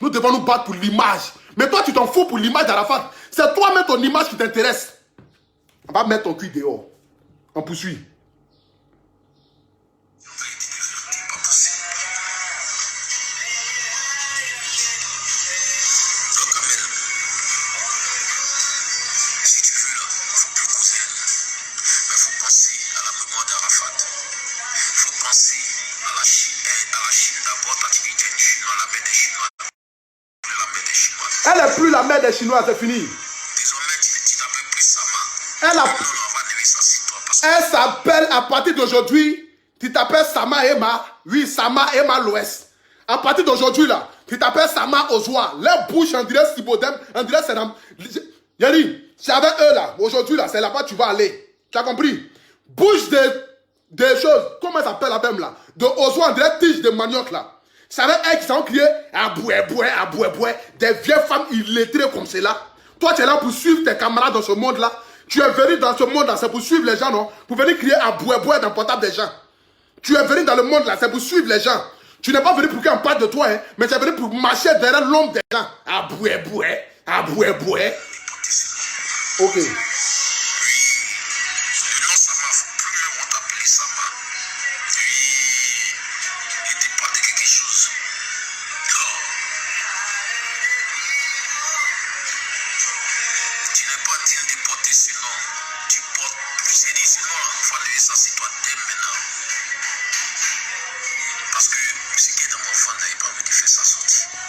S2: Nous devons nous battre pour l'image. Mais toi, tu t'en fous pour l'image d'Arafat. C'est toi-même ton image qui t'intéresse. On va mettre ton cul dehors. On poursuit. Elle n'est plus la mère des Chinois, c'est fini. Elle s'appelle à partir d'aujourd'hui, tu t'appelles Sama Ema. Oui, Sama Ema l'Ouest. À partir d'aujourd'hui, là, tu t'appelles Sama Ozwa. Les bouches, on dirait Sibodem, on dirait Sénam. Yanni, c'est avec eux là. Aujourd'hui, là, c'est là-bas que tu vas aller. Tu as compris? Bouche des choses. Comment elle s'appelle la même là? De Ozwa, on dirait tige de manioc là. C'est avec elles qui sont criés à boué, des vieilles femmes illettrées comme cela. Toi, tu es là pour suivre tes camarades dans ce monde-là. Tu es venu dans ce monde-là, c'est pour suivre les gens, non? Pour venir crier à boué dans le portable des gens. Tu es venu dans le monde-là, c'est pour suivre les gens. Tu n'es pas venu pour qu'on parle de toi, hein, mais tu es venu pour marcher derrière l'ombre des gens. À boué. Ok.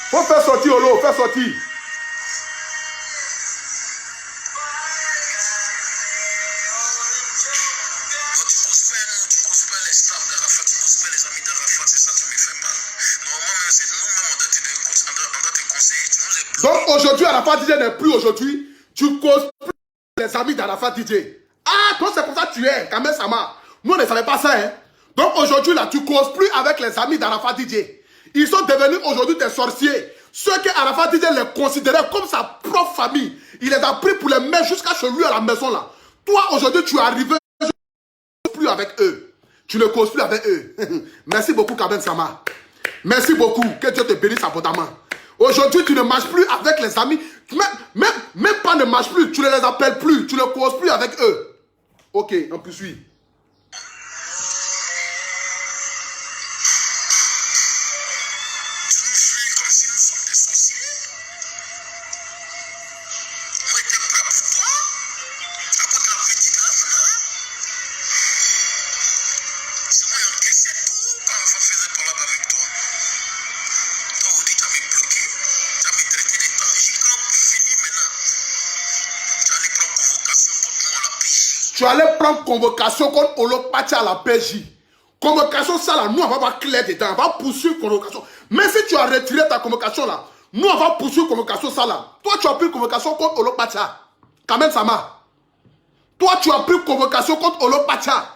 S2: Faut faire sortir Olo, faire sortir. Donc aujourd'hui, Arafat DJ n'est plus aujourd'hui. Tu causes plus les amis d'Arafat DJ. Ah, toi c'est comme ça que tu es, Kamel Sama. Nous on ne savait pas ça, hein. Donc aujourd'hui là, tu causes plus avec les amis d'Arafat DJ. Ils sont devenus aujourd'hui des sorciers. Ceux que Arafat DJ les considérait comme sa propre famille. Il les a pris pour les mettre jusqu'à chez lui à la maison là. Toi aujourd'hui tu es arrivé plus avec eux. Tu ne causes plus avec eux. Merci beaucoup Kamel Sama. Merci beaucoup. Que Dieu te bénisse abondamment. Aujourd'hui, tu ne marches plus avec les amis. Même pas ne marches plus. Tu ne les appelles plus. Tu ne causes plus avec eux. Ok, on poursuit. Tu allais prendre convocation contre Olopatia à la PJ. Convocation, ça là, nous on va pas clair dedans. On va poursuivre convocation. Mais si tu as retiré ta convocation là, nous on va poursuivre convocation ça là. Toi tu as pris convocation contre Olopatia. Kamel Sama. Toi tu as pris convocation contre Olopatia.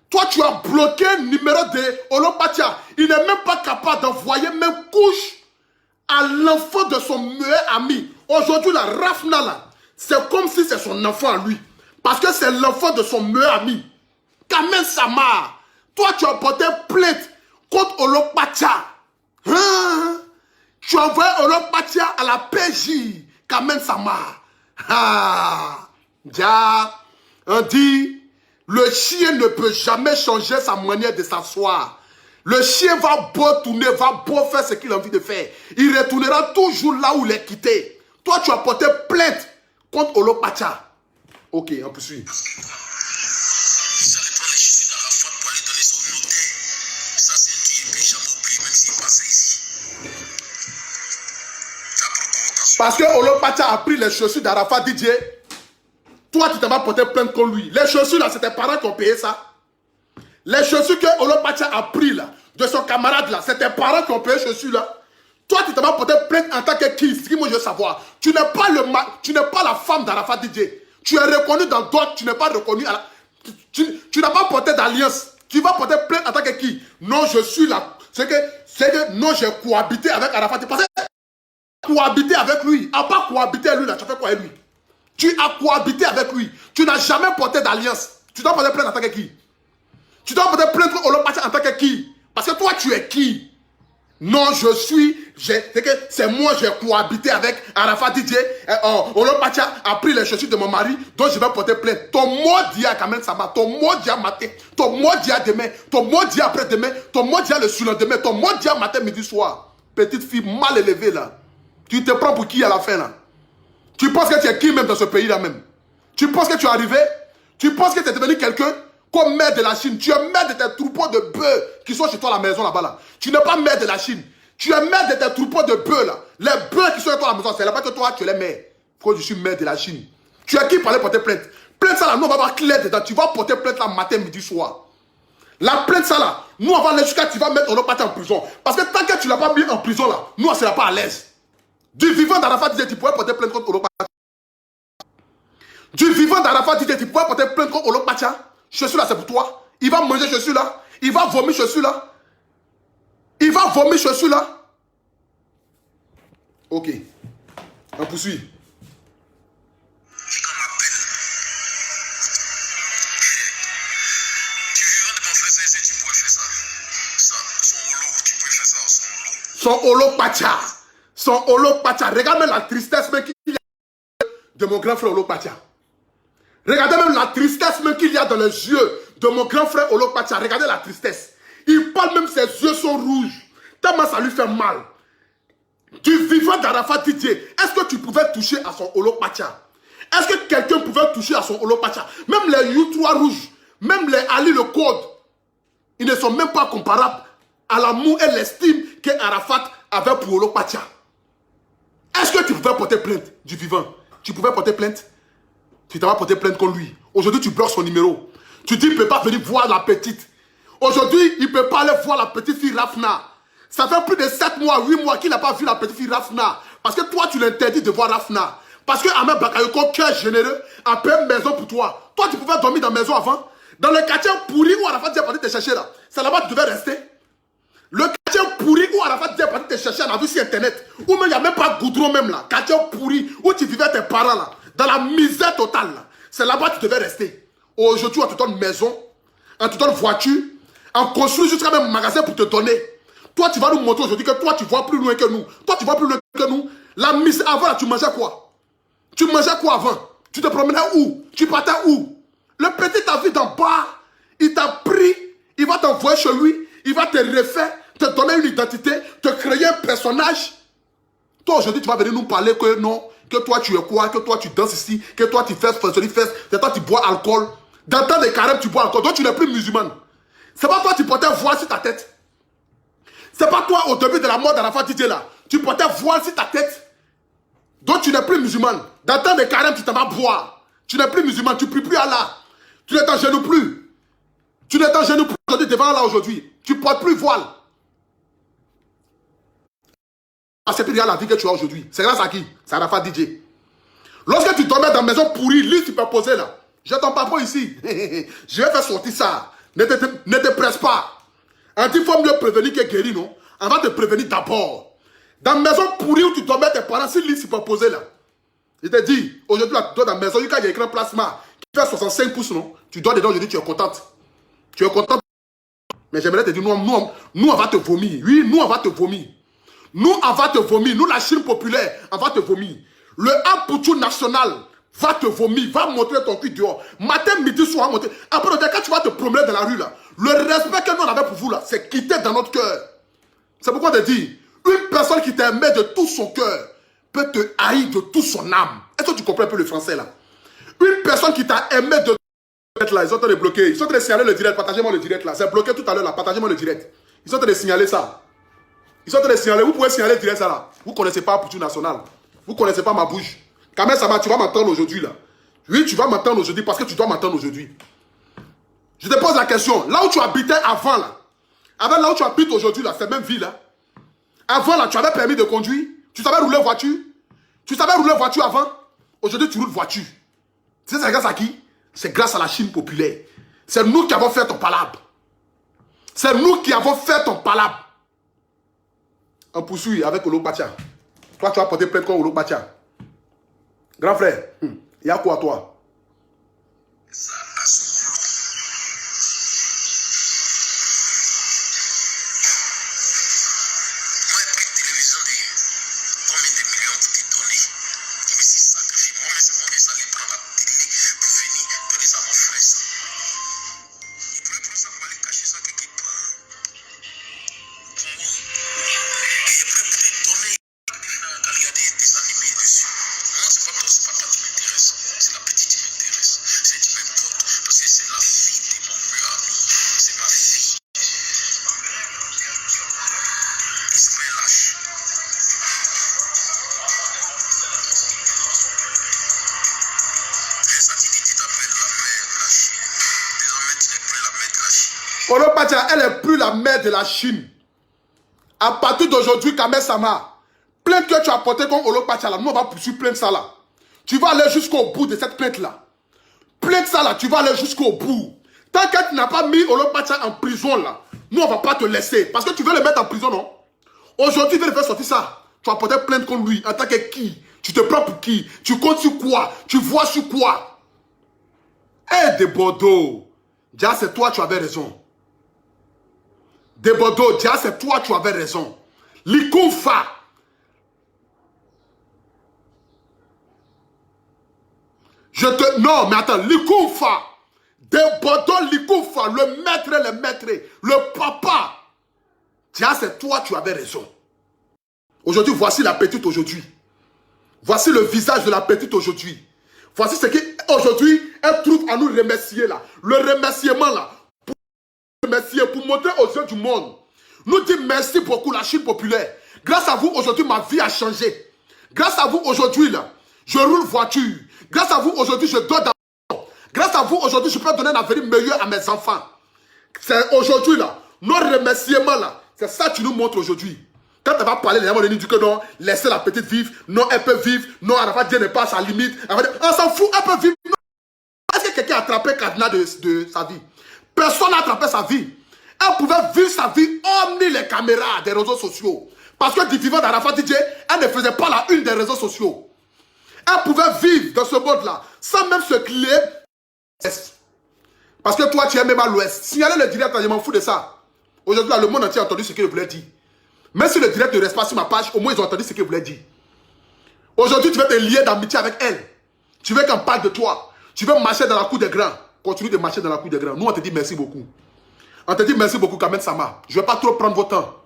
S2: Toi tu as bloqué le numéro de Olopatia. Il n'est même pas capable d'envoyer même couche à l'enfant de son meilleur ami. Aujourd'hui la Rafna là, c'est comme si c'est son enfant à lui. Parce que c'est l'enfant de son meilleur ami. Kamel Sama. Toi, tu as porté plainte contre Olopatia. Hein? Tu as envoyé Olopatia à la PJ. Kamel Sama. Ah. Ja. On dit, le chien ne peut jamais changer sa manière de s'asseoir. Le chien va beau tourner, va beau faire ce qu'il a envie de faire. Il retournera toujours là où il est quitté. Toi, tu as porté plainte contre Olopatia. Ok, on poursuit. Parce que Olopatia a pris les chaussures d'Arafat Didier. Toi, tu t'es pas porté plainte contre lui. Les chaussures là, c'est tes parents qui ont payé ça. Les chaussures que Olopacha a pris là, de son camarade là, c'est tes parents qui ont payé les chaussures là. Toi, tu t'as pas porté plainte en tant que qui? Ce que moi je veux savoir. Tu n'es pas la femme d'Arafat DJ. Tu es reconnu dans d'autres, tu n'es pas reconnu à la... Tu n'as pas porté d'alliance. Tu vas porter plainte en tant que qui? Non, je suis là. C'est que non, j'ai cohabité avec Arafat. Parce que cohabité avec lui. À pas cohabiter avec lui là, tu as fait quoi avec lui? Tu as cohabité avec lui. Tu n'as jamais porté d'alliance. Tu dois porter plainte en tant que qui? Tu dois porter plainte contre Olopacha en tant que qui? Parce que toi, tu es qui? Non, c'est moi, j'ai cohabité avec Arafat DJ. Olopacha a pris les chaussures de mon mari, donc je vais porter plainte. Ton mot dit à Kamen Sama, ton mot dit à matin, ton mot dit à demain, ton mot dit après-demain, ton mot dit à le surlendemain, ton mot dit à matin, midi, soir. Petite fille mal élevée là. Tu te prends pour qui à la fin là? Tu penses que tu es qui même dans ce pays là même? Tu penses que tu es arrivé? Tu penses que tu es devenu quelqu'un? Comme maire de la Chine, tu es maire de tes troupeaux de bœufs qui sont chez toi à la maison là-bas là. Tu n'es pas maire de la Chine. Tu es maire de tes troupeaux de bœufs là. Les bœufs qui sont chez toi à la maison, c'est là-bas que toi tu es le maire. Pourquoi je suis maire de la Chine? Tu es qui pour aller porter plainte? Plainte ça là, nous on va avoir clair dedans. Tu vas porter plainte là matin, midi, soir. La plainte ça là, nous on va aller jusqu'à tu vas mettre Olopacha en prison. Parce que tant que tu ne l'as pas mis en prison là, nous on ne sera pas à l'aise. Du vivant d'Arafat disait tu pourrais porter plainte contre Olopacha. Du vivant d'Arafat disait tu pourrais porter plainte contre Olopacha. Je suis là, c'est pour toi. Il va manger, je suis là. Il va vomir, je suis là. Il va vomir, je suis là. Ok. On poursuit. Son Olopacha. Son Olopacha. Regarde même la tristesse même qu'il y a de mon grand frère Olopacha. Regardez même la tristesse même qu'il y a dans les yeux de mon grand frère Olopacha. Regardez la tristesse. Il parle même, ses yeux sont rouges. Tellement ça lui fait mal. Du vivant d'Arafat DJ, est-ce que tu pouvais toucher à son Olopacha? Est-ce que quelqu'un pouvait toucher à son Olopacha? Même les U3 rouges, même les Ali le code, ils ne sont même pas comparables à l'amour et l'estime que Arafat avait pour Olopacha. Est-ce que tu pouvais porter plainte du vivant? Tu pouvais porter plainte? Tu t'as pas porté plainte contre lui. Aujourd'hui, tu bloques son numéro. Tu dis, il ne peut pas venir voir la petite. Aujourd'hui, il ne peut pas aller voir la petite fille Rafna. Ça fait plus de 7 mois, 8 mois qu'il n'a pas vu la petite fille Rafna. Parce que toi, tu l'interdis de voir Rafna. Parce que Ahmed Bakayoko, cœur généreux, a payé une maison pour toi. Toi, tu pouvais dormir dans la maison avant. Dans le quartier pourri où Arafat dit parti te chercher là. C'est là-bas que tu devais rester. Le quartier pourri où Arafat dit parti te chercher, on a vu sur Internet. Où même il n'y a même pas goudron même là. Quartier pourri où tu vivais tes parents là. Dans la misère totale là. C'est là-bas que tu devais rester. Aujourd'hui, on te donne maison, on te donne voiture, on construit jusqu'à même un magasin pour te donner. Toi, tu vas nous montrer aujourd'hui que toi, tu vois plus loin que nous. Toi, tu vois plus loin que nous. La misère, avant, là, tu mangeais quoi? Tu mangeais quoi avant? Tu te promenais où? Tu partais où? Le petit t'a vu d'en bas, il t'a pris, il va t'envoyer chez lui, il va te refaire, te donner une identité, te créer un personnage. Toi, aujourd'hui, tu vas venir nous parler que non, que toi, tu es quoi, que toi, tu danses ici, que toi, tu fais que toi, tu bois alcool. Dans le temps des carême, tu bois alcool, donc tu n'es plus musulman. C'est pas toi, tu portais voile sur ta tête. C'est pas toi, au début de la mort d'Arafat DJ là, tu portais voile sur ta tête. Donc tu n'es plus musulman. Dans le temps des carême, tu t'en vas boire. Tu n'es plus musulman, tu ne pries plus Allah. Tu ne t'en genoux plus. Tu ne t'en genoux plus aujourd'hui devant Allah aujourd'hui. Tu ne portes plus voile. C'est plus la vie que tu as aujourd'hui. C'est grâce à qui? C'est Arafat DJ. Lorsque tu dormais dans la maison pourrie, lit superposé là, j'ai ton papa ici. Je vais faire sortir ça. Ne te presse pas. On dit qu'il faut mieux prévenir que guérir, non? On va te prévenir d'abord. Dans la maison pourrie où tu dormais tes parents, si lit superposé là, je te dis, aujourd'hui, là, tu dors dans la maison, il y a écran plasma qui fait 65 pouces, non? Tu dors dedans, aujourd'hui, tu es contente. Tu es contente. Mais j'aimerais te dire, nous, on va te vomir. Oui, nous, on va te vomir. Nous, on va te vomir. Nous, la Chine populaire, on va te vomir. Le Ampoutou national va te vomir, va montrer ton cul dehors. Matin, midi, soir, monter. Après, quand tu vas te promener dans la rue, là, le respect que nous, on avait pour vous, là, c'est quitté dans notre cœur. C'est pourquoi je te dis, une personne qui t'aimait de tout son cœur peut te haïr de toute son âme. Est-ce que tu comprends un peu le français, là? Une personne qui t'a aimé de... Là, ils sont en train de bloquer. Ils sont en train de signaler le direct. Partagez-moi le direct, là. C'est bloqué tout à l'heure, là. Partagez-moi le direct. Ils sont en train de signaler ça. Ils sont en train de signaler. Vous pouvez signaler le direct, ça, là. Vous ne connaissez pas Ampoutou national. Vous ne connaissez pas ma bouche. Quand même, ça va, tu vas m'entendre aujourd'hui, là. Oui, tu vas m'entendre aujourd'hui parce que tu dois m'entendre aujourd'hui. Je te pose la question. Là où tu habitais avant, là, avec là où tu habites aujourd'hui, là, cette même ville, là, avant, là, tu avais permis de conduire. Tu savais rouler voiture. Tu savais rouler voiture avant. Aujourd'hui, tu roules voiture. Tu sais, c'est grâce à qui? C'est grâce à la Chine populaire. C'est nous qui avons fait ton palabre. C'est nous qui avons fait ton palabre. On poursuit avec Olo Pacha. Toi, tu vas porter plainte contre Olo Pacha. Grand frère, il y a quoi à toi? Olo Pacha, elle n'est plus la mère de la Chine. À partir d'aujourd'hui, Kamel Sama, plainte que tu as portée contre Olo Pacha, là, nous on va poursuivre plainte ça là. Tu vas aller jusqu'au bout de cette plainte là. Plainte ça là, tu vas aller jusqu'au bout. Tant que tu n'as pas mis Olo Pacha en prison là, nous on va pas te laisser. Parce que tu veux le mettre en prison, non? Aujourd'hui, tu veux le faire sortir ça. Tu vas porter plainte contre lui en tant que qui? Tu te prends pour qui? Tu comptes sur quoi? Tu vois sur quoi? Eh, de Bordeaux. Déjà, c'est toi, tu avais raison. De Bordeaux, déjà, c'est toi, tu avais raison. Likoufa. Non, mais attends, Likoufa. De Bordeaux, Likoufa, le maître, le papa. Déjà, c'est toi, tu avais raison. Aujourd'hui, voici la petite aujourd'hui. Voici le visage de la petite aujourd'hui. Voici ce qu'aujourd'hui, elle trouve à nous remercier là. Le remerciement là. Remercier pour montrer aux yeux du monde. Nous dit merci beaucoup la Chine populaire. Grâce à vous, aujourd'hui, ma vie a changé. Grâce à vous, aujourd'hui, là, je roule voiture. Grâce à vous, aujourd'hui, je dors dans... Grâce à vous, aujourd'hui, je peux donner un avenir meilleur à mes enfants. C'est aujourd'hui, là, nos remerciements, là, c'est ça que tu nous montres aujourd'hui. Quand elle va parler, les gens vont nous dire que non, laissez la petite vivre, non, elle peut vivre, non, Arafat Dieu n'est pas à sa limite. On s'en fout, elle peut vivre. Est-ce que quelqu'un a attrapé Kadna de sa vie? Personne n'a attrapé sa vie. Elle pouvait vivre sa vie hormis les caméras des réseaux sociaux. Parce que du vivant d'Arafat DJ, elle ne faisait pas la une des réseaux sociaux. Elle pouvait vivre dans ce monde-là sans même se clier. Parce que toi, tu es même à l'ouest. Signaler le direct, je m'en fous de ça. Aujourd'hui, le monde entier a entendu ce qu'il voulait dire. Même si le direct ne reste pas sur ma page, au moins ils ont entendu ce qu'il voulait dire. Aujourd'hui, tu veux te lier d'amitié avec elle. Tu veux qu'on parle de toi. Tu veux marcher dans la cour des grands. Continue de marcher dans la cour des grands. Nous, on te dit merci beaucoup. On te dit merci beaucoup, Kamel Sama. Je ne vais pas trop prendre votre temps.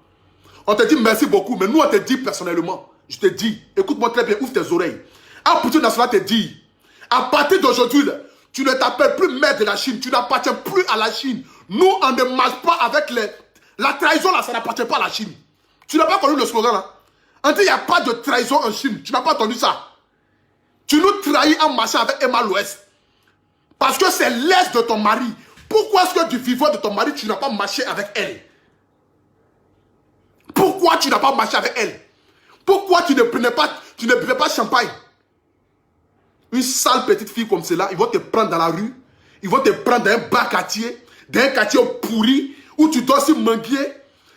S2: On te dit merci beaucoup, mais nous, on te dit personnellement. Je te dis, écoute-moi très bien, ouvre tes oreilles. Un petit national te dit, à partir d'aujourd'hui, tu ne t'appelles plus maître de la Chine. Tu n'appartiens plus à la Chine. Nous, on ne marche pas avec la trahison, là, ça n'appartient pas à la Chine. Tu n'as pas connu le slogan, là? On dit, il n'y a pas de trahison en Chine. Tu n'as pas entendu ça. Tu nous trahis en marchant avec Emma l'Ouest. Parce que c'est l'est de ton mari. Pourquoi est-ce que du vivant de ton mari, tu n'as pas marché avec elle? Pourquoi tu n'as pas marché avec elle? Pourquoi tu ne buvais pas champagne? Une sale petite fille comme cela, ils vont te prendre dans la rue. Ils vont te prendre dans un bas quartier, dans un quartier pourri, où tu dois aussi manguer.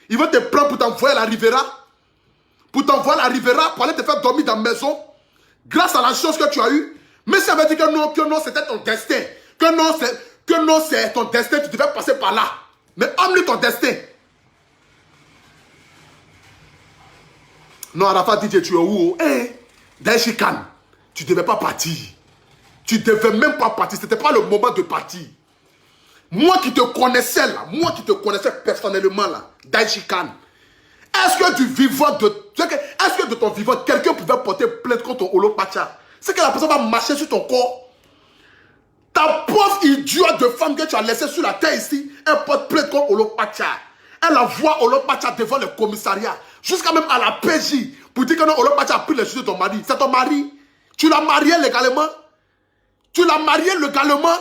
S2: Ils vont te prendre pour t'envoyer à la Rivera. Pour t'envoyer à la Rivera, pour aller te faire dormir dans la maison. Grâce à la chose que tu as eue. Mais ça veut dire que non, c'était ton destin. Que non, c'est ton destin, tu devais passer par là. Mais emmène ton destin. Non, Arafat dit que tu es où? Dans Chican, tu ne devais pas partir. Tu ne devais même pas partir. Ce n'était pas le moment de partir. Moi qui te connaissais là, moi qui te connaissais personnellement là, dans Chican, est-ce que du vivant est-ce que de ton vivant, quelqu'un pouvait porter plainte contre Olo Pacha? C'est que la personne va marcher sur ton corps. Ta pauvre idiote de femme que tu as laissée sur la terre ici, elle porte plainte contre Olo Pacha. Elle envoie Olo Pacha devant le commissariat, jusqu'à même à la PJ, pour dire que non, Olo Pacha a pris les choses de ton mari. C'est ton mari. Tu l'as marié légalement. Tu l'as marié légalement.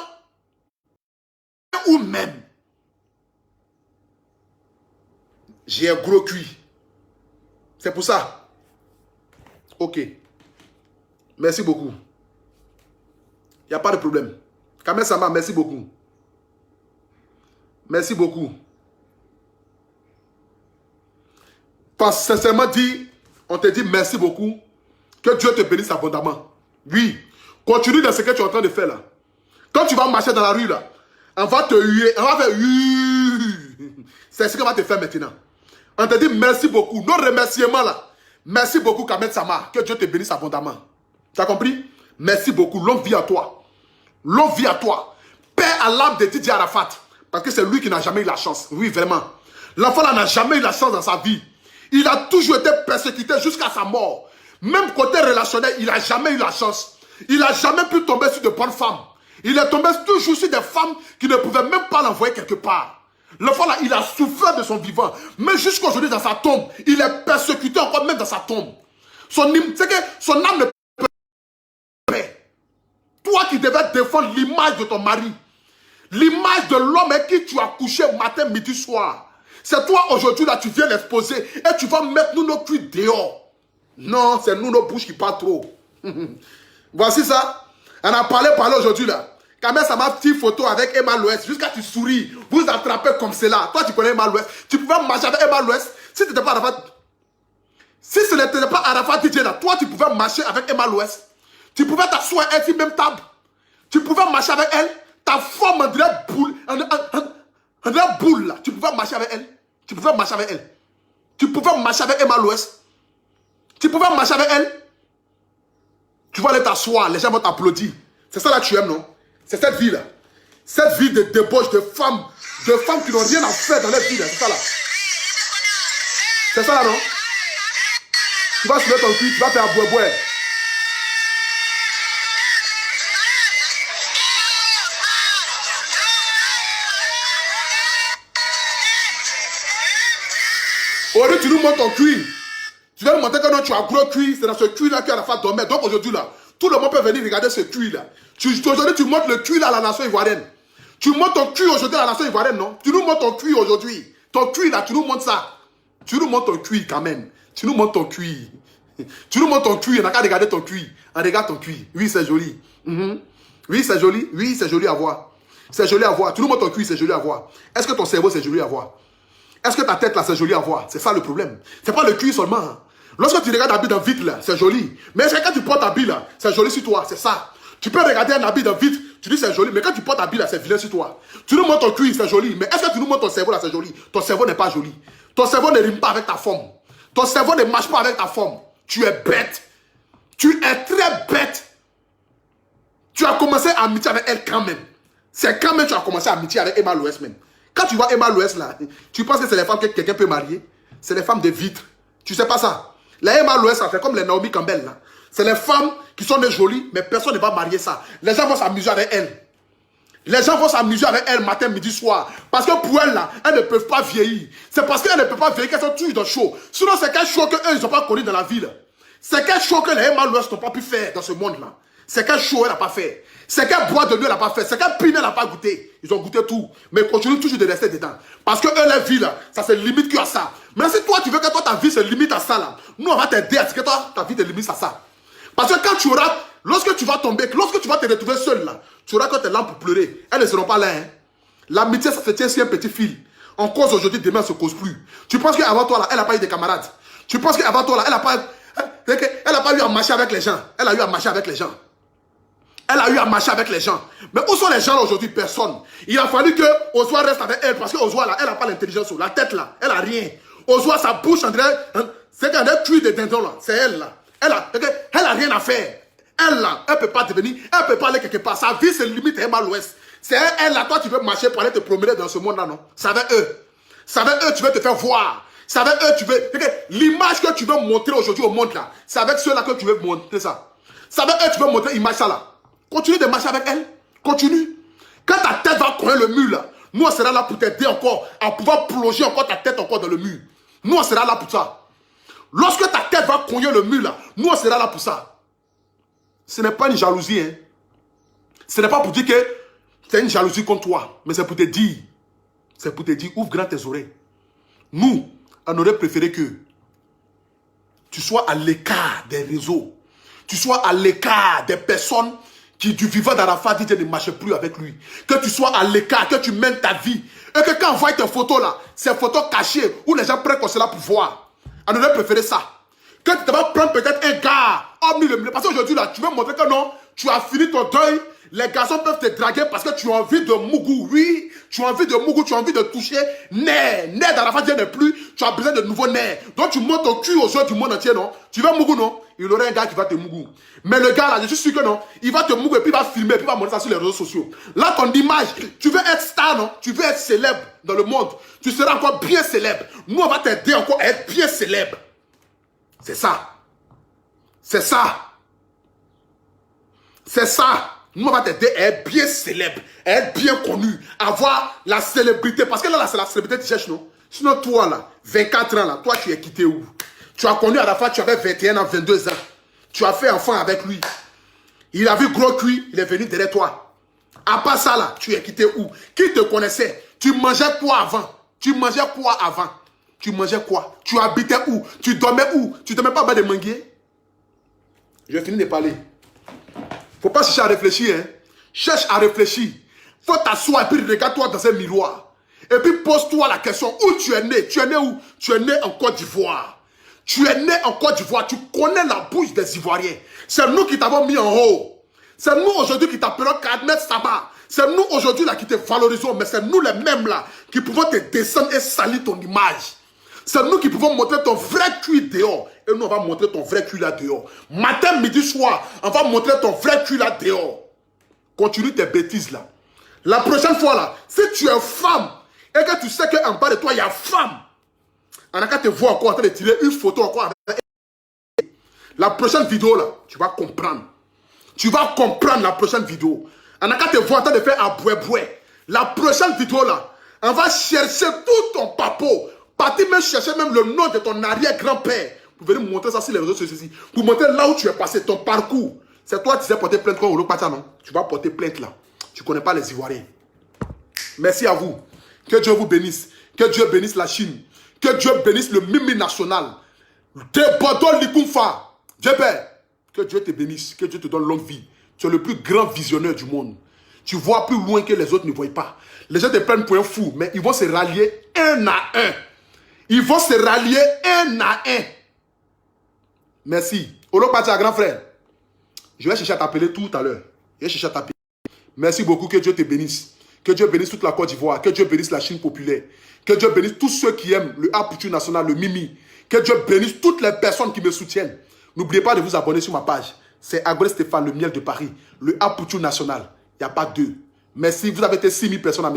S2: ou même, j'ai un gros cuit. C'est pour ça. Ok. Merci beaucoup. Il n'y a pas de problème. Kamel Sama, merci beaucoup. Merci beaucoup. Parce que sincèrement dit, on te dit merci beaucoup. Que Dieu te bénisse abondamment. Oui. Continue dans ce que tu es en train de faire là. Quand tu vas marcher dans la rue là, on va te huer, on va faire huer. C'est ce qu'on va te faire maintenant. On te dit merci beaucoup. Nos remerciements là. Merci beaucoup Kamel Sama. Que Dieu te bénisse abondamment. Tu as compris? Merci beaucoup. Longue vie à toi. Longue vie à toi. Paix à l'âme de Didier Arafat. Parce que c'est lui qui n'a jamais eu la chance. Oui, vraiment. L'enfant là n'a jamais eu la chance dans sa vie. Il a toujours été persécuté jusqu'à sa mort. Même côté relationnel, il n'a jamais eu la chance. Il n'a jamais pu tomber sur de bonnes femmes. Il est tombé toujours sur des femmes qui ne pouvaient même pas l'envoyer quelque part. L'enfant là, il a souffert de son vivant. Mais jusqu'aujourd'hui dans sa tombe, il est persécuté encore même dans sa tombe. Son âme ne peut pas. Toi qui devais défendre l'image de ton mari, l'image de l'homme avec qui tu as couché matin, midi, soir. C'est toi aujourd'hui là, tu viens l'exposer et tu vas mettre nous nos cuits dehors. Non, c'est nous nos bouches qui parlent trop. Voici ça. On a parlé aujourd'hui là. Kamel Sama petite photo avec Emma Louest. Jusqu'à tu souris. Vous attrapez comme cela. Toi tu connais Emma Louest. Tu pouvais marcher avec Emma Louest. Si tu n'étais pas Arafat. Si ce n'était pas Arafat DJ là. Toi tu pouvais marcher avec Emma Louest. Tu pouvais t'asseoir à elle même table. Tu pouvais marcher avec elle. Ta forme en dirait boule. En dirait boule là. Tu pouvais marcher avec elle. Tu pouvais marcher avec elle. Tu pouvais marcher avec Emma Louest. Tu pouvais marcher avec elle. Tu vas aller t'asseoir, les gens vont t'applaudir. C'est ça là que tu aimes, non? C'est cette vie là. Cette vie de débauche de femmes qui n'ont rien à faire dans leur vie là. C'est ça là. C'est ça là, non? Tu vas soulever ton cul, tu vas faire un bois. Aujourd'hui, tu nous montres ton cuir. Tu vas nous montrer que non, tu as un gros cuir. C'est dans ce cuir-là qu'il y a la femme dormir. Donc aujourd'hui, là, tout le monde peut venir regarder ce cuir-là. Aujourd'hui, tu montres le cuir-là à la nation ivoirienne. Tu montres ton cuir aujourd'hui à la nation ivoirienne, non? Tu nous montres ton cuir aujourd'hui. Ton cuir-là, tu nous montres ça. Tu nous montres ton cuir quand même. Tu nous montres ton cuir. Tu nous montres ton cuir. On n'a qu'à regarder ton cuir. On regarde ton cuir. Oui, c'est joli. Oui, c'est joli. Oui, c'est joli à voir. C'est joli à voir. Tu nous montres ton cuir, c'est joli à voir. Est-ce que ton cerveau, c'est joli à voir? Est-ce que ta tête là, c'est joli à voir? C'est ça le problème. C'est pas le cuir seulement. Hein. Lorsque tu regardes un habit d'un vitre là, c'est joli. Mais quand tu portes un habit là, c'est joli sur toi. C'est ça. Tu peux regarder un habit d'un vitre, tu dis c'est joli. Mais quand tu portes un habit là, c'est vilain sur toi. Tu nous montres ton cuir, c'est joli. Mais est-ce que tu nous montres ton cerveau là, c'est joli? Ton cerveau n'est pas joli. Ton cerveau ne rime pas avec ta forme. Ton cerveau ne marche pas avec ta forme. Tu es bête. Tu es très bête. Tu as commencé à amitié avec elle quand même. C'est quand même tu as commencé à amitié avec Emma Louest même. Quand tu vois Emma Louest là, tu penses que c'est les femmes que quelqu'un peut marier? C'est les femmes de vitre. Tu sais pas ça? La Emma Louest, ça fait comme les Naomi Campbell là. C'est les femmes qui sont des jolies, mais personne ne va marier ça. Les gens vont s'amuser avec elles. Les gens vont s'amuser avec elles matin, midi, soir. Parce que pour elles là, elles ne peuvent pas vieillir. C'est parce qu'elles ne peuvent pas vieillir qu'elles sont toujours dans le show. Sinon c'est quel show qu'eux ils n'ont pas connu dans la ville. C'est quel show que les Emma Louest n'ont pas pu faire dans ce monde là. C'est quel show elle n'a pas fait. C'est quel bois de nuit elle n'a pas fait. C'est quel pin elle n'a pas goûté. Ils ont goûté tout. Mais ils continuent toujours de rester dedans. Parce que eux, leur vie là, ça se limite qu'à ça. Mais si toi tu veux que toi ta vie se limite à ça là, nous on va t'aider à ce que toi ta vie te limite à ça. Parce que quand tu auras, lorsque tu vas tomber, lorsque tu vas te retrouver seul là, tu auras que tes lampes pour pleurer. Elles ne seront pas là. Hein. L'amitié ça se tient sur un petit fil. On cause aujourd'hui, demain on ne se cause plus. Tu penses qu'avant toi là, elle n'a pas eu de camarades. Tu penses qu'avant toi là, elle n'a pas eu à marcher avec les gens. Elle a eu à marcher avec les gens. Elle a eu à marcher avec les gens. Mais où sont les gens là aujourd'hui? Personne. Il a fallu que Ozwa reste avec elle parce que Ozwa là, elle n'a pas l'intelligence. La tête là, elle n'a rien. Ozwa, sa bouche, on dirait, c'est qu'elle a tué des dindons là. C'est elle là. Elle a rien à faire. Elle là, elle ne peut pas devenir, elle ne peut pas aller quelque part. Sa vie se limite à Emma Louest. C'est elle là, toi tu veux marcher pour aller te promener dans ce monde là, non? C'est avec eux. C'est avec eux tu veux te faire voir. C'est avec eux tu veux. L'image que tu veux montrer aujourd'hui au monde là, c'est avec ceux là que tu veux montrer ça. C'est avec eux tu veux montrer l'image ça là. Continue de marcher avec elle. Continue. Quand ta tête va courir le mur là, nous on sera là pour t'aider encore à pouvoir plonger encore ta tête encore dans le mur. Nous on sera là pour ça. Lorsque ta tête va cogner le mur là, nous on sera là pour ça. Ce n'est pas une jalousie. Hein. Ce n'est pas pour dire que C'est une jalousie contre toi. Mais c'est pour te dire. C'est pour te dire, ouvre grand tes oreilles. Nous, on aurait préféré que tu sois à l'écart des réseaux. Tu sois à l'écart des personnes qui, du vivant d'Arafat, disent ne marchent plus avec lui. Que tu sois à l'écart, que tu mènes ta vie. Et que quand on voit tes photos là, ces photos cachées, où les gens prennent comme cela pour voir. On aurait préféré ça. Que tu vas prendre peut-être un gars, parce qu'aujourd'hui là, tu veux montrer que non, tu as fini ton deuil. Les garçons peuvent te draguer parce que tu as envie de mougou. Oui, tu as envie de mougou, tu as envie de toucher nerfs. Nerfs d'Arafat n'est plus, tu as besoin de nouveaux nerfs. Donc tu montes ton cul aux yeux du monde entier, non? Tu veux mougou, non? Il y aurait un gars qui va te mougou. Mais le gars là, je suis sûr que non, il va te mougou et puis il va filmer, et puis il va montrer ça sur les réseaux sociaux. Là, ton image, tu veux être star, non? Tu veux être célèbre dans le monde. Tu seras encore bien célèbre. Nous, on va t'aider encore à être bien célèbre. C'est ça. C'est ça. C'est ça. Nous, on va t'aider à être bien célèbre, à être bien connu, à avoir la célébrité. Parce que là, c'est la célébrité que tu cherches, non? Sinon, toi, là, 24 ans, là, toi, tu es quitté où? Tu as connu Arafat, tu avais 21 ans, 22 ans. Tu as fait enfant avec lui. Il a vu gros cuit, il est venu derrière toi. À part ça, là, tu es quitté où? Qui te connaissait? Tu mangeais quoi avant? Tu mangeais quoi avant? Tu mangeais quoi? Tu habitais où? Tu dormais où? Tu ne dormais pas en bas des manguiers? Je vais finir de parler. Faut pas chercher à réfléchir, hein. Cherche à réfléchir. Faut t'asseoir et puis regarde-toi dans un miroir. Et puis pose-toi la question, où tu es né? Tu es né où? Tu es né en Côte d'Ivoire. Tu es né en Côte d'Ivoire. Tu connais la bouche des Ivoiriens. C'est nous qui t'avons mis en haut. C'est nous aujourd'hui qui t'appelons Kadmet Sabah. C'est nous aujourd'hui là qui te valorisons. Mais c'est nous les mêmes là qui pouvons te descendre et salir ton image. C'est nous qui pouvons montrer ton vrai cul dehors. Et nous, on va montrer ton vrai cul là dehors. Matin, midi, soir, on va montrer ton vrai cul là dehors. Continue tes bêtises là. La prochaine fois là, si tu es femme et que tu sais qu'en bas de toi, il y a femme, on a qu'à te voir encore en train de tirer une photo encore avec... La prochaine vidéo là, tu vas comprendre. Tu vas comprendre la prochaine vidéo. On a qu'à te voir en train de faire un boué-boué. La prochaine vidéo là, on va chercher tout ton papo. Partir même chercher même le nom de ton arrière-grand-père. Pour venir montrer ça sur les réseaux sociaux. Pour montrer là où tu es passé, ton parcours. C'est toi qui sais porter plainte contre Olo Pacha, non? Tu vas porter plainte là. Tu ne connais pas les Ivoiriens. Merci à vous. Que Dieu vous bénisse. Que Dieu bénisse la Chine. Que Dieu bénisse le Mimi national. Débordons l'Ikumfa. Que Dieu te bénisse. Que Dieu te donne longue vie. Tu es le plus grand visionneur du monde. Tu vois plus loin que les autres ne voient pas. Les gens te prennent pour un fou, mais ils vont se rallier un à un. Ils vont se rallier un à un. Merci. Olo Pacha, grand frère. Je vais chercher à t'appeler tout à l'heure. Je vais chercher à t'appeler. Merci beaucoup. Que Dieu te bénisse. Que Dieu bénisse toute la Côte d'Ivoire. Que Dieu bénisse la Chine populaire. Que Dieu bénisse tous ceux qui aiment le Apoutu national, le Mimi. Que Dieu bénisse toutes les personnes qui me soutiennent. N'oubliez pas de vous abonner sur ma page. C'est Agoré Stéphane, le miel de Paris. Le Apoutu national. Il n'y a pas deux. Merci. Vous avez été 6000 personnes à mes